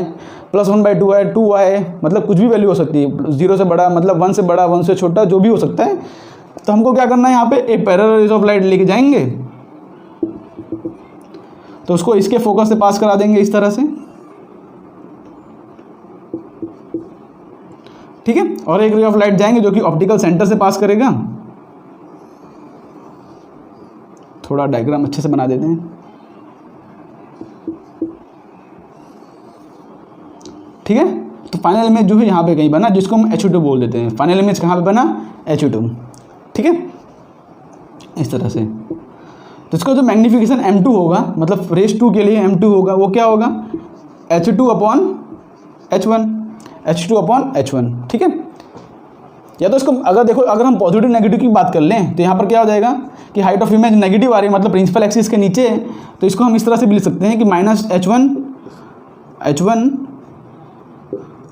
+1/2 आए, 2 आए, मतलब कुछ भी वैल्यू हो सकती है, 0 से बड़ा मतलब 1 से बड़ा, 1 से छोटा, जो भी हो सकता है। तो हमको क्या करना है, यहाँ पे एक पैरेलल रेज ऑफ लाइट लेके जाएंगे, तो उसको इसके फोकस से पास करा देंगे इस तरह से, ठीक है। और एक रे ऑफ लाइट जाएंगे जो कि ऑप्टिकल सेंटर से पास करेगा। थोड़ा डायग्राम अच्छे से बना देते हैं, ठीक है। तो फाइनल इमेज जो है यहाँ पे कहीं बना, जिसको हम H2 बोल देते हैं। फाइनल इमेज कहाँ पे बना, H2, ठीक है, इस तरह से। तो इसका जो मैग्नीफिकेशन m2 होगा, मतलब रेस 2 के लिए m2 होगा, वो क्या होगा, h2 upon h1, h2 upon h1, ठीक है। या तो इसको अगर देखो, अगर हम पॉजिटिव नेगेटिव की बात कर लें तो यहाँ पर क्या हो जाएगा कि हाइट ऑफ इमेज नेगेटिव आ रही है, मतलब प्रिंसिपल एक्सिस के नीचे है, तो इसको हम इस तरह से भी लिख सकते हैं कि -h1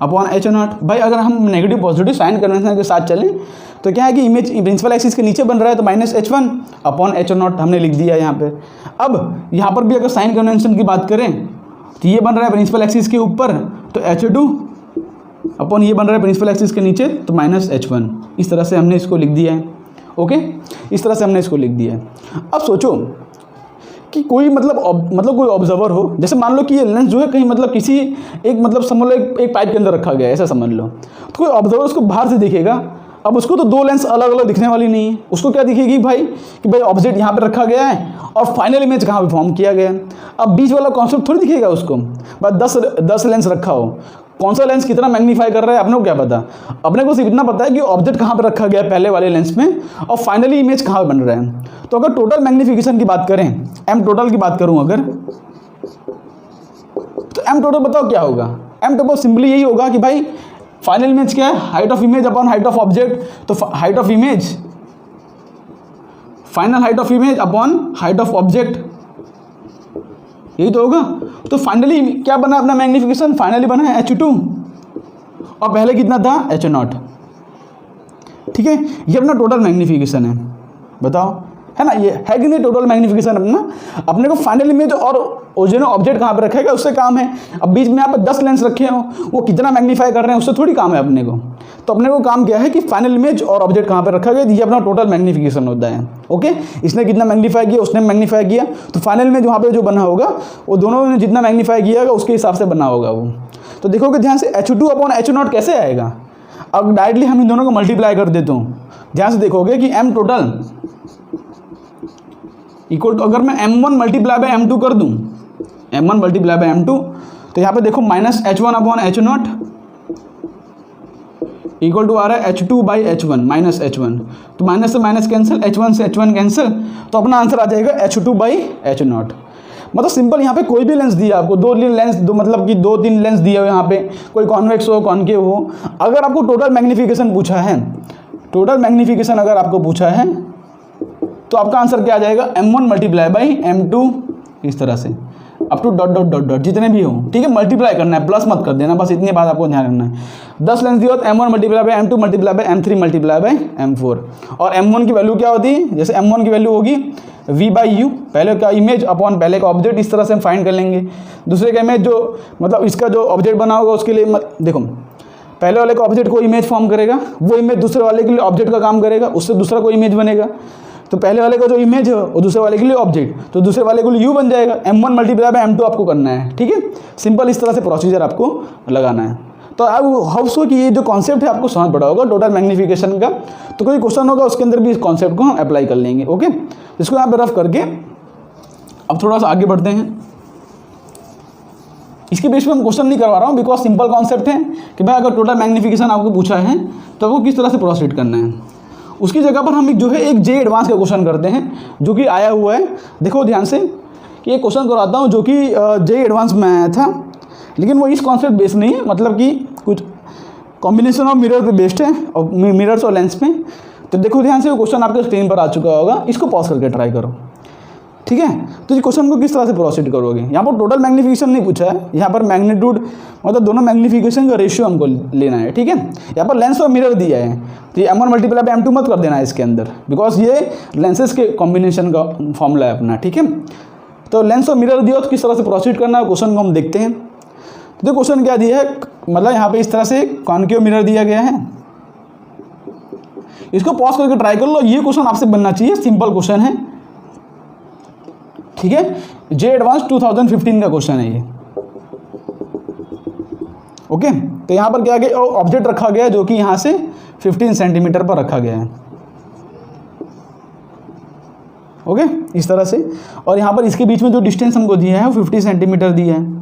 अपॉन h0। भाई अगर हम नेगेटिव पॉजिटिव साइन कन्वेंशन के साथ चलें तो क्या है कि इमेज प्रिंसिपल एक्सिस के नीचे बन रहा है, तो -h1 अपॉन h0 हमने लिख दिया यहाँ पे। अब यहाँ पर भी अगर साइन कन्वेंशन की बात करें तो ये बन रहा है प्रिंसिपल एक्सिस के ऊपर, तो h2 अपॉन ये बन रहा है प्रिंसिपल एक्सिस के नीचे, तो -h1। इस तरह से हमने इसको लिख दिया है, ओके, इस तरह से हमने इसको लिख दिया है। अब सोचो कि कोई मतलब कोई ऑब्जर्वर हो, जैसे मान लो कि ये लेंस जो है कहीं मतलब किसी एक मतलब समझ लो एक पाइप के अंदर रखा गया है, ऐसा समझ लो। तो कोई ऑब्जर्वर उसको बाहर से दिखेगा, अब उसको तो दो लेंस अलग अलग दिखने वाली नहीं है, उसको क्या दिखेगी भाई कि भाई ऑब्जेक्ट यहाँ पे रखा गया है और फाइनल इमेज कहाँ पे फॉर्म किया गया है। अब बीच वाला कॉन्सेप्ट थोड़ी दिखेगा उसको, बस 10 लेंस रखा हो, कौन सा लेंस कितना मैग्नीफाई कर रहा है अपने को क्या पता। अपने को सिर्फ इतना पता है कि ऑब्जेक्ट कहाँ पे रखा गया है पहले वाले लेंस में, और फाइनली इमेज कहाँ पे बन रहा है। तो अगर टोटल मैग्नीफिकेशन की बात करें, एम टोटल की बात करूँ अगर, तो एम टोटल बताओ क्या होगा। एम टोटल सिंपली यही होगा कि भाई फाइनल इमेज क्या है, height of image upon height of object, तो height of image, final height of image upon height of object, यही तो होगा। तो फाइनली क्या बना अपना मैग्नीफिकेशन, फाइनली बना है h2 और पहले कितना था h0, ठीक है। ये अपना टोटल मैग्नीफिकेशन है, बताओ है ना, ये है कि नहीं टोटल मैग्नीफिकेशन अपना। अपने को फाइनल इमेज और ओरिजिनल ऑब्जेक्ट कहाँ पे रखेगा उससे काम है। अब बीच में यहाँ पे 10 लेंस रखे हो, वो कितना मैग्नीफाई कर रहे हैं उससे थोड़ी काम है अपने को। तो अपने को काम क्या है कि फाइनल इमेज और ऑब्जेक्ट कहाँ पे रखा गया, ये अपना टोटल मैग्नीफिकेशन होता है, ओके। इसने कितना मैग्नीफाई किया, उसने मैग्नीफाई किया, तो फाइनल इमेज वहाँ पे जो बना होगा वो दोनों ने जितना मैग्नीफाई किया होगा उसके हिसाब से बना होगा वो। तो देखोगे ध्यान से h2 अपॉन h0 कैसे आएगा। अब डायरेक्टली हम इन दोनों को मल्टीप्लाई कर देता हूँ, ध्यान से देखोगे कि m टोटल इक्वल टू, अगर मैं m1 मल्टीप्लाई बाय m2 कर दूँ, m1 मल्टीप्लाई बाय m2, तो यहाँ पे देखो -h1 upon h0 equal to आ रहा है h2 बाई h1 -h1, तो माइनस से माइनस कैंसिल, h1 से h1 कैंसिल, तो अपना आंसर आ जाएगा h2 बाई h0। मतलब सिंपल, यहाँ पे कोई भी लेंस दिया आपको, दो मतलब कि 2-3 लेंस दिए हो, यहाँ पे कोई कॉन्वेक्स हो कॉनकेव हो, अगर आपको टोटल मैग्नीफिकेशन पूछा है, टोटल मैग्नीफिकेशन अगर आपको पूछा है तो आपका आंसर क्या आ जाएगा, m1 मल्टीप्लाई बाई m2, इस तरह से up to dot dot dot dot जितने भी हो, ठीक है। मल्टीप्लाई करना है, प्लस मत कर देना, बस इतनी बात आपको ध्यान रखना है। 10 लेंस दिया तो m1 multiply by m2 multiply by m3 multiply by m4, और m1 की वैल्यू क्या होती है, जैसे m1 की वैल्यू होगी v/u, पहले का इमेज अपॉन पहले का ऑब्जेक्ट, इस तरह से हम फाइंड कर लेंगे। दूसरे का इमेज जो मतलब इसका जो ऑब्जेक्ट बना होगा उसके लिए देखो, पहले वाले का ऑब्जेक्ट को इमेज फॉर्म करेगा, वो इमेज दूसरे वाले के लिए ऑब्जेक्ट का काम करेगा, उससे दूसरा कोई इमेज बनेगा। तो पहले वाले का जो इमेज है वो दूसरे वाले के लिए ऑब्जेक्ट, तो दूसरे वाले के लिए u बन जाएगा। m1 मल्टीप्लाई बाय m2 आपको करना है, ठीक है। सिंपल इस तरह से प्रोसीजर आपको लगाना है। तो अब होप्स हो कि ये जो कॉन्सेप्ट है आपको समझ पड़ा होगा टोटल मैग्नीफिकेशन का। तो कोई क्वेश्चन होगा उसके अंदर भी इस कॉन्सेप्ट को हम अप्लाई कर लेंगे, ओके। इसको यहाँ पे रफ करके अब थोड़ा सा आगे बढ़ते हैं। इसके बेस पे हम क्वेश्चन नहीं करवा रहा हूँ, बिकॉज सिंपल कॉन्सेप्ट है कि भाई अगर टोटल मैग्नीफिकेशन आपको पूछा है तो आपको किस तरह से प्रोसीड करना है। उसकी जगह पर हम जो है एक जे एडवांस का क्वेश्चन करते हैं जो कि आया हुआ है। देखो ध्यान से कि एक क्वेश्चन करवाता हूँ जो कि जे एडवांस में आया था, लेकिन वो इस कॉन्सेप्ट बेस नहीं है, मतलब कि कुछ कॉम्बिनेशन ऑफ मिरर पे बेस्ड है और मिरर्स और लेंस पे। तो देखो ध्यान से, वो क्वेश्चन आपके स्क्रीन पर आ चुका होगा, इसको पॉज करके ट्राई करो, ठीक है। तो इस क्वेश्चन को किस तरह से प्रोसीड करोगे, यहाँ पर टोटल मैग्नीफिकेशन नहीं पूछा है, यहाँ पर मैग्नीट्यूड मतलब दोनों मैग्नीफिकेशन का रेशियो हमको लेना है, ठीक है। यहाँ पर लेंस और मिरर दिया है, तो ये M1 मल्टीप्लाई बाय M2 मत कर देना है इसके अंदर, बिकॉज ये लेंसेज के कॉम्बिनेशन का फॉर्मूला है अपना, ठीक है। तो लेंस और मिरर दिया, तो किस तरह से प्रोसीड करना है क्वेश्चन को हम देखते हैं। तो क्वेश्चन क्या दिया है, मतलब यहाँ पे इस तरह से कॉन्केव मिरर दिया गया है, इसको पॉज करके ट्राई कर लो, ये क्वेश्चन आपसे बनना चाहिए, सिंपल क्वेश्चन है, ठीक है। जे एडवांस 2015 का क्वेश्चन है ये, ओके। तो यहाँ पर क्या गया, ऑब्जेक्ट रखा गया जो कि यहाँ से 15 सेंटीमीटर पर रखा गया है, ओके, इस तरह से। और यहाँ पर इसके बीच में जो डिस्टेंस हमको दिया है वो 50 सेंटीमीटर दिया है,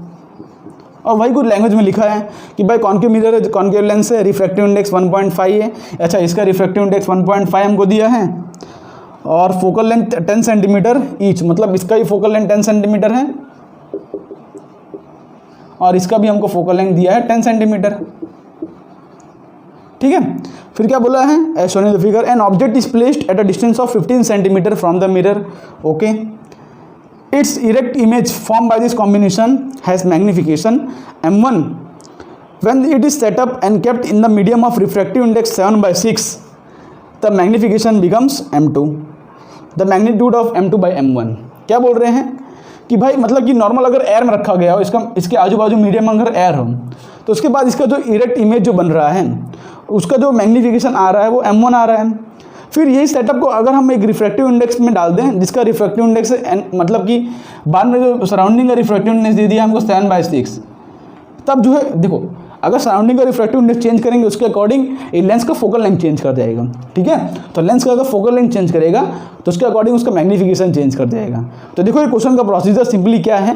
और वही कुछ लैंग्वेज में लिखा है कि भाई कॉन्केव मिरर है, कॉन्केव लेंस है, रिफ्रैक्टिव इंडेक्स 1.5 है। अच्छा, इसका रिफ्रैक्टिव इंडेक्स 1.5 हमको दिया है, और फोकल लेंथ 10 सेंटीमीटर ईच, मतलब इसका ही फोकल लेंथ 10 सेंटीमीटर है, और इसका भी हमको फोकल लेंथ दिया है 10 सेंटीमीटर, ठीक है। फिर क्या बोला है, as shown in the figure an object is placed at a distance of 15 centimetre from the mirror, okay. Its erect image form by this combination has magnification M1 when it is set up and kept in the medium of refractive index 7/6, the magnification becomes M2, the magnitude of M2 by M1। क्या बोल रहे हैं कि भाई मतलब कि normal अगर air में रखा गया हो, इसके आजू बाजू मीडियम अगर एयर हो, तो उसके बाद इसका जो इरेक्ट इमेज जो बन रहा है उसका जो मैग्नीफिकेशन आ रहा है वो M1 आ रहा है। फिर यही सेटअप को अगर हम एक रिफ्रैक्टिव इंडेक्स में डाल दें, जिसका रिफ्रैक्टिव इंडेक्स मतलब कि बाद में जो सराउंडिंग का रिफ्रैक्टिव इंडेक्स दे दिया हमको 7/6, तब जो है देखो, अगर सराउंडिंग का रिफ्रैक्टिव इंडेक्स चेंज करेंगे उसके अकॉर्डिंग ये लेंस का फोकल लेंथ चेंज कर जाएगा, ठीक है। तो लेंस का अगर फोकल लेंथ चेंज करेगा तो उसके अकॉर्डिंग उसका मैग्नीफिकेशन चेंज कर जाएगा। तो देखो ये क्वेश्चन का प्रोसीजर सिंपली क्या है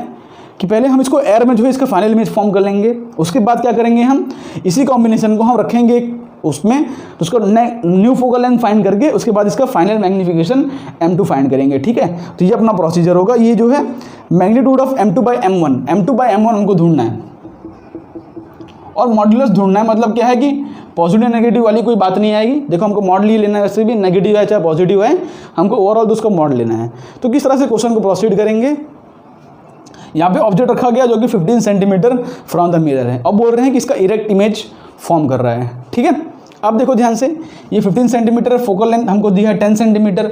कि पहले हम इसको एयर में जो है इसका फाइनल इमेज फॉर्म कर लेंगे, उसके बाद क्या करेंगे, हम इसी कॉम्बिनेशन को हम रखेंगे उसमें, तो उसको न्यू फोकल लेंथ फाइंड करके उसके बाद इसका फाइनल मैग्नीफिकेशन M2 फाइंड करेंगे, ठीक है। तो ये अपना प्रोसीजर होगा। ये जो है magnitude of M2 by M1 हमको ढूंढना है, और मॉड्यूलस ढूंढना है, मतलब क्या है कि पॉजिटिव नेगेटिव वाली कोई बात नहीं आएगी। देखो हमको मॉड ही लेना है, वैसे भी नेगेटिव है चाहे पॉजिटिव है, हमको ओवरऑल तो उसका मॉड लेना है। तो किस तरह से क्वेश्चन को प्रोसीड करेंगे, यहाँ पे ऑब्जेक्ट रखा गया जो कि 15 सेंटीमीटर फ्रॉम द मिरर है, अब बोल रहे हैं कि इसका इरेक्ट इमेज फॉर्म कर रहा है, ठीक है। अब देखो ध्यान से, ये 15 सेंटीमीटर फोकल लेंथ हमको दिया है 10 सेंटीमीटर।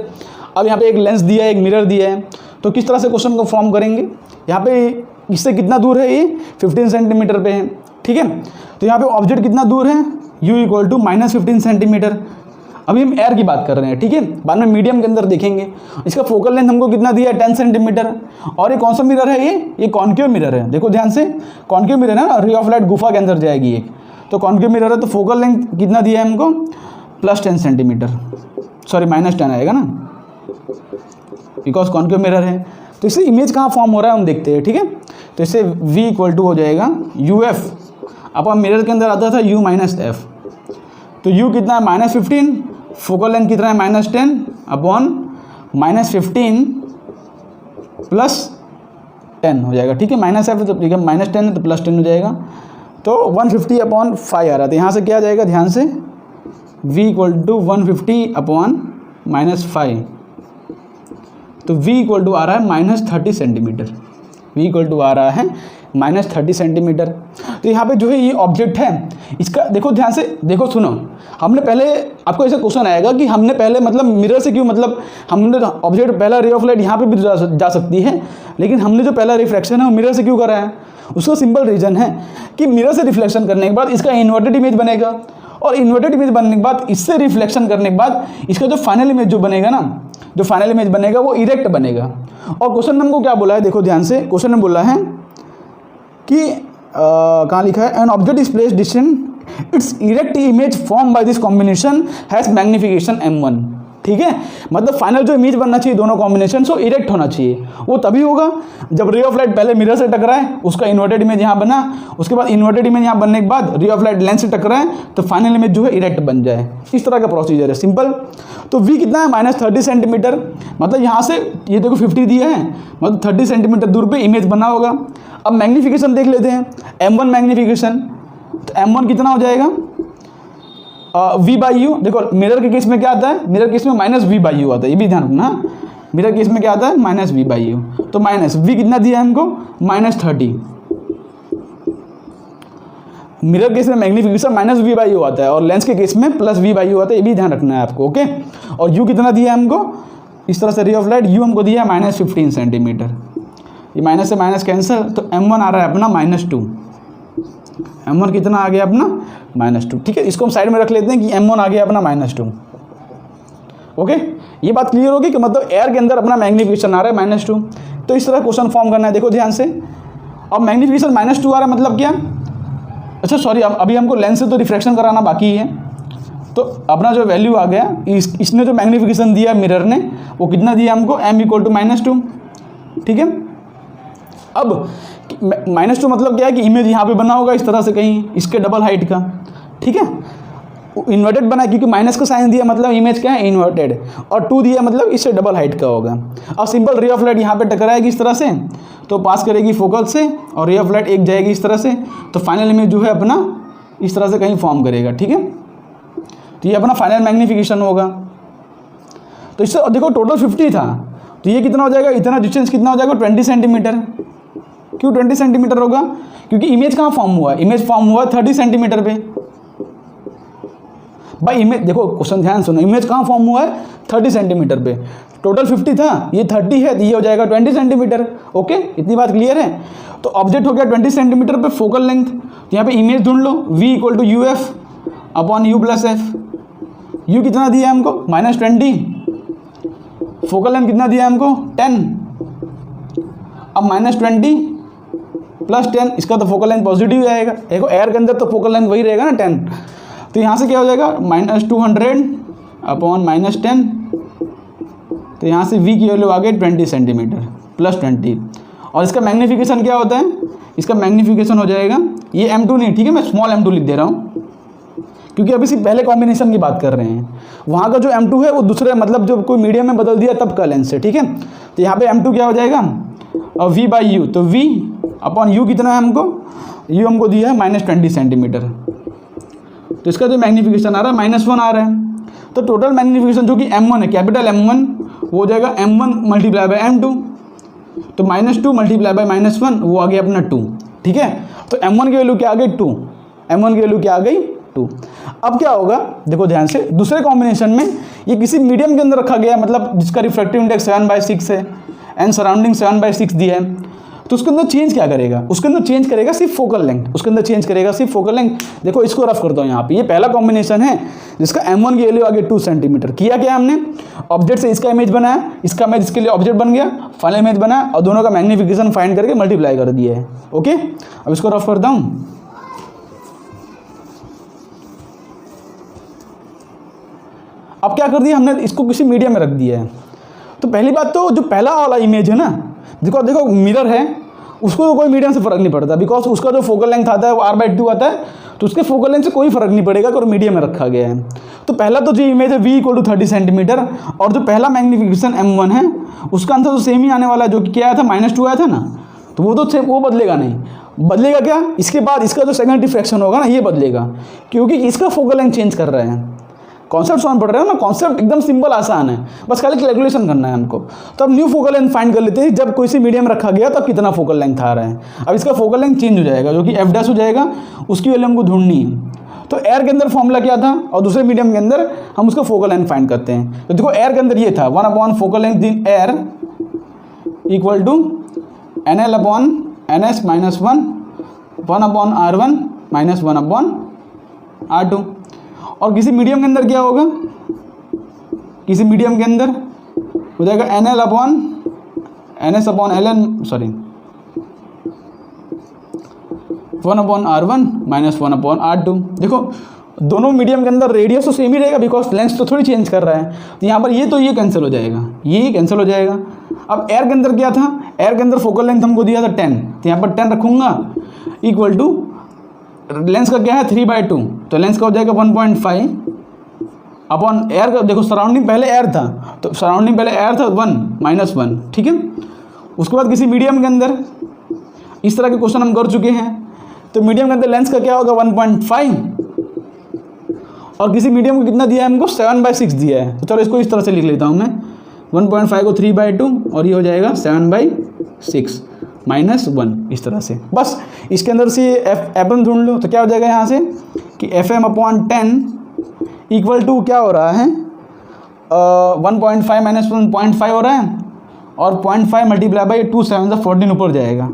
अब यहाँ पे एक लेंस दिया है, एक मिरर दिया है, तो किस तरह से क्वेश्चन को फॉर्म करेंगे, यहाँ पे इससे कितना दूर है, ये 15 सेंटीमीटर पे है, ठीक है। तो यहाँ पे ऑब्जेक्ट कितना दूर है, u इक्वल टू -15 सेंटीमीटर। अभी हम एयर की बात कर रहे हैं, ठीक है, बाद में मीडियम के अंदर देखेंगे। इसका फोकल लेंथ हमको कितना दिया है, 10 सेंटीमीटर। और ये कौन सा मिरर है, ये कॉन्केव मिरर है। देखो ध्यान से, कॉन्केव मिरर है ना, रे ऑफ लाइट गुफा के अंदर जाएगी एक, तो कॉन्केव मिरर है, तो फोकल लेंथ कितना दिया है हमको, +10 सेंटीमीटर, सॉरी -10 आएगा ना, बिकॉज कॉन्केव मिरर है। तो इससे इमेज कहाँ फॉर्म हो रहा है हम देखते हैं, ठीक है। तो इससे v इक्वल टू हो जाएगा UF, अपन मिरर के अंदर आता था U - F, तो U कितना है -15, फोकल लेंथ कितना है -10 अपॉन -15 + 10 हो जाएगा, ठीक है। -F तो ठीक है, -10 है तो +10 हो जाएगा, तो 150/5 आ रहा था। यहाँ से क्या आ जाएगा, ध्यान से, v इक्वल टू 150/-5, तो v इक्वल टू आ रहा है -30 सेंटीमीटर, v इक्वल टू आ रहा है -30 सेंटीमीटर। तो यहाँ पे जो है ये ऑब्जेक्ट है, इसका देखो ध्यान से, देखो सुनो, हमने पहले आपको ऐसा क्वेश्चन आएगा कि हमने पहले मतलब मिरर से क्यों, मतलब हमने ऑब्जेक्ट पहला रे ऑफ लाइट यहाँ पे भी जा सकती है, लेकिन हमने जो पहला रिफ्लेक्शन है वो मिरर से क्यों करा है। उसका सिंपल रीज़न है कि मिरर से रिफ्लेक्शन करने के बाद इसका इन्वर्टेड इमेज बनेगा, और इन्वर्टेड इमेज बनने के बाद इससे रिफ्लेक्शन करने के बाद इसका जो फाइनल इमेज जो बनेगा ना, जो फाइनल इमेज बनेगा वो इरेक्ट बनेगा। और क्वेश्चन में हमको क्या बोला है, देखो ध्यान से, क्वेश्चन में बोला है कि कहाँ लिखा है, N object is placed distant, it's erect image form by this combination has magnification M1, ठीक है। मतलब फाइनल जो इमेज बनना चाहिए दोनों कॉम्बिनेशन सो इरेक्ट होना चाहिए, वो तभी होगा जब रे ऑफ लाइट पहले मिरर से टकराए, उसका इन्वर्टेड इमेज यहाँ बना, उसके बाद इन्वर्टेड इमेज यहाँ बनने के बाद रे ऑफ लाइट लेंस से टकराए तो फाइनल इमेज जो है इरेक्ट बन जाए। इस तरह का प्रोसीजर है, सिंपल। तो v कितना है, -30 सेंटीमीटर, मतलब यहाँ से ये देखो 50 दिया है, मतलब 30 सेंटीमीटर दूर पे इमेज बना होगा। अब मैग्नीफिकेशन देख लेते हैं, M1 मैग्नीफिकेशन, तो M1 कितना हो जाएगा, वी बाई यू, देखो मिरर के केस में क्या आता है, मिरर केस में माइनस वी बाई यू आता है, ये भी ध्यान रखना। मिरर केस में क्या आता है, माइनस वी बाई यू। तो माइनस वी कितना दिया है हमको, -30। मिरर केस में magnification minus v by u आता है और लेंस के केस में प्लस वी बाई यू आता है, ये भी ध्यान रखना है आपको। ओके, और यू कितना दिया है हमको, इस तरह से रे ऑफ लाइट, यू हमको दिया है -15 सेंटीमीटर। ये माइनस से माइनस कैंसिल, तो m1 आ रहा है अपना -2। m1 कितना आ गया अपना -2। ठीक है, इसको हम साइड में रख लेते हैं कि m1 आ गया अपना -2। ओके, ये बात क्लियर होगी कि मतलब एयर के अंदर अपना मैग्नीफिकेशन आ रहा है -2। तो इस तरह क्वेश्चन फॉर्म करना है, देखो ध्यान से। अब मैग्नीफिकेशन -2 आ रहा है मतलब क्या, अच्छा सॉरी, अभी हमको लेंस से तो रिफ्रैक्शन कराना बाकी है। तो अपना जो वैल्यू आ गया, इसने जो मैग्नीफिकेशन दिया मिरर ने, वो कितना दिया हमको, m = -2। ठीक है, अब -2 मतलब क्या है कि इमेज यहाँ पे बना होगा इस तरह से कहीं, इसके डबल हाइट का। ठीक है, इन्वर्टेड बना क्योंकि माइनस का साइन दिया मतलब इमेज क्या है, इन्वर्टेड, और 2 दिया मतलब इससे डबल हाइट का होगा। अब सिंपल रे ऑफ लाइट यहाँ पे टकराएगी इस तरह से, तो पास करेगी फोकल से, और रे ऑफ लाइट एक जाएगी इस तरह से, तो फाइनल इमेज जो है अपना इस तरह से कहीं फॉर्म करेगा। ठीक है, तो ये अपना फाइनल मैग्नीफिकेशन होगा। तो इससे देखो टोटल 50 था, तो ये कितना हो जाएगा, इतना डिस्टेंस कितना हो जाएगा, 20 सेंटीमीटर। क्यों 20 सेंटीमीटर होगा, क्योंकि इमेज कहाँ फॉर्म हुआ है, इमेज फॉर्म हुआ 30 सेंटीमीटर पे। भाई इमेज देखो, क्वेश्चन ध्यान सुनो, इमेज कहाँ फॉर्म हुआ है, 30 सेंटीमीटर पे। टोटल 50 था, ये 30 है, तो ये हो जाएगा 20 सेंटीमीटर। ओके, इतनी बात क्लियर है। तो ऑब्जेक्ट हो गया 20 सेंटीमीटर पे, फोकल लेंथ, तो यहाँ पे इमेज ढूंढ लो, v = UF / U + F। u कितना दिया है हमको, -20, फोकल लेंथ कितना दिया है हमको, 10। अब -20 + 10, इसका तो फोकल लेंथ पॉजिटिव आएगा। देखो एयर के अंदर तो फोकल लेंथ वही रहेगा ना 10, तो यहाँ से क्या हो जाएगा, -200 / -10, तो यहाँ से v की वैल्यू आ गई 20 सेंटीमीटर +20। और इसका मैग्नीफिकेशन क्या होता है, इसका मैग्नीफिकेशन हो जाएगा, ये m2 नहीं, ठीक है, मैं स्मॉल m2 लिख दे रहा हूँ क्योंकि अभी सिर्फ पहले कॉम्बिनेशन की बात कर रहे हैं। वहाँ का जो m2 है वो दूसरे मतलब जो कोई मीडियम में बदल दिया तब का लेंस है। ठीक है, तो यहाँ पे m2 क्या हो जाएगा, और v बाई यू, तो v अपॉन u कितना है हमको, u हमको दिया है -20 सेंटीमीटर, तो इसका जो मैग्नीफिकेशन आ रहा है -1 आ रहा है। तो टोटल मैग्नीफिकेशन जो कि m1 है, कैपिटल M1, वो हो जाएगा m1 × m2, तो -2 × -1 वो आ गया अपना 2। ठीक है, तो m1 की वैल्यू क्या आ गई, 2, m1 की वैल्यू क्या आ गई, 2। अब क्या होगा, देखो ध्यान से, दूसरे कॉम्बिनेशन में ये किसी मीडियम के अंदर रखा गया, मतलब जिसका रिफ्रैक्टिव इंडेक्स 7/6 है, एंड सराउंडिंग 7/6 दिया है, तो उसके अंदर चेंज क्या करेगा, उसके अंदर चेंज करेगा सिर्फ फोकल लेंथ, उसके अंदर चेंज करेगा सिर्फ फोकल लेंथ। देखो इसको रफ करता हूँ यहाँ पे, ये पहला कॉम्बिनेशन है जिसका m1 की वैल्यू आ गई 2 सेंटीमीटर। किया क्या हमने, ऑब्जेक्ट से इसका इमेज बनाया, इसका इमेज इसके लिए ऑब्जेक्ट बन गया, फाइनल इमेज बनाया, और दोनों का मैग्नीफिकेशन फाइंड करके मल्टीप्लाई कर दिया है। ओके, अब इसको रफ करता हूँ। अब क्या कर दिया हमने, इसको किसी मीडियम में रख दिया है। तो पहली बात तो जो पहला वाला इमेज है ना, देखो मिरर है, उसको तो कोई मीडियम से फ़र्क नहीं पड़ता, बिकॉज उसका जो फोकल लेंथ आता है वो r/2 आता है, तो उसके फोकल लेंथ से कोई फ़र्क नहीं पड़ेगा कि मीडियम में रखा गया है। तो पहला तो जो इमेज है v = 30 सेंटीमीटर, और जो पहला मैग्नीफिकेशन m1 है उसका आंसर तो सेम ही आने वाला है, जो कि क्या आया था, -2 आया था ना, तो वो तो वो बदलेगा नहीं। बदलेगा क्या, इसके बाद इसका जो सेकंड रिफ्रैक्शन होगा ना, ये बदलेगा, क्योंकि इसका फोकल लेंथ चेंज कर रहे हैं। कॉन्सेप्ट समझ पड़ रहे हो ना, कॉन्सेप्ट एकदम सिंपल आसान है, बस खाली कैलकुलेशन करना है हमको। तो अब न्यू फोकल लेंथ फाइंड कर लेते हैं, जब कोई सी मीडियम रखा गया तब कितना फोकल लेंथ आ रहा है। अब इसका फोकल लेंथ चेंज हो जाएगा, जो कि f' हो जाएगा, उसकी वैल्यू हमको ढूंढनी है। तो एयर के अंदर फॉर्मूला क्या था, और दूसरे मीडियम के अंदर हम उसका फोकल लेंथ फाइंड करते हैं। तो देखो एयर के अंदर ये था 1/, focal length in air = NL/NS - 1, 1/R1 - 1/R2। और किसी मीडियम के अंदर क्या होगा, किसी मीडियम के अंदर हो जाएगा NL/NS/LN 1/R1 - 1/R2। देखो दोनों मीडियम के अंदर रेडियस तो सेम ही रहेगा, बिकॉज लेंस तो थोड़ी चेंज कर रहा है। तो यहाँ पर ये कैंसिल हो जाएगा, ये कैंसिल हो जाएगा। अब एयर के अंदर क्या था, एयर के अंदर फोकल लेंथ हमको दिया था 10, तो यहाँ पर 10 रखूँगा, इक्वल टू लेंस का क्या है 3/2, तो लेंस का हो जाएगा 1.5 अपॉन एयर का। देखो सराउंडिंग पहले एयर था, तो सराउंडिंग पहले एयर था 1 - 1, ठीक है। उसके बाद किसी मीडियम के अंदर इस तरह के क्वेश्चन हम कर चुके हैं, तो मीडियम के अंदर लेंस का क्या होगा 1.5, और किसी मीडियम को कितना दिया है हमको 7/6 दिया है। तो चलो इसको इस तरह से लिख लेता हूँ मैं, 1.5 को 3/2 और ये हो जाएगा 7/6 -1 इस तरह से। बस इसके अंदर से FM ढूंढ लो। तो क्या हो जाएगा यहाँ से कि FM/10 इक्वल टू क्या हो रहा है 1.5 - 1.5 हो रहा है और 0.5 × 2 7 14 ऊपर जाएगा।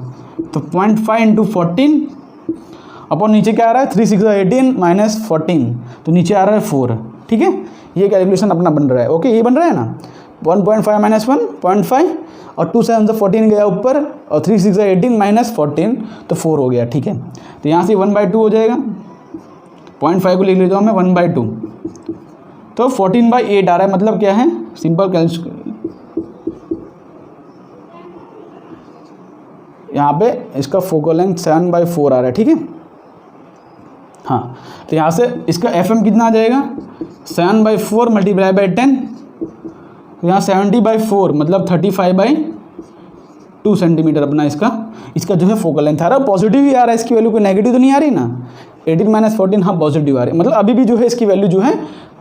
तो 0.5 × 14 अपन नीचे क्या आ रहा है 3 6 18 -14 तो नीचे आ रहा है 4। ठीक है, ये कैलकुलेशन अपना बन रहा है। ओके, ये बन रहा है ना 1.5 - 1 0.5 और 2 7 14 गया ऊपर और 3 6 18 -14 तो 4 हो गया। ठीक है, तो यहाँ से 1/2 हो जाएगा, 0.5 को लिख लेता हूँ मैं 1/2 तो 14/8 आ रहा है। मतलब क्या है, सिंपल कैलकुलेशन यहाँ पे इसका फोकल लेंथ 7/4 आ रहा है। ठीक है, हाँ, तो यहाँ से इसका FM कितना आ जाएगा 7/4 × 10 तो यहाँ 70/4 मतलब 35/2 सेंटीमीटर अपना इसका जो है फोकल लेंथ आ रहा है। पॉजिटिव ही आ रहा है, इसकी वैल्यू कोई नेगेटिव तो नहीं आ रही ना। 18 - 14 हाँ पॉजिटिव आ रही है, मतलब अभी भी जो है इसकी वैल्यू जो है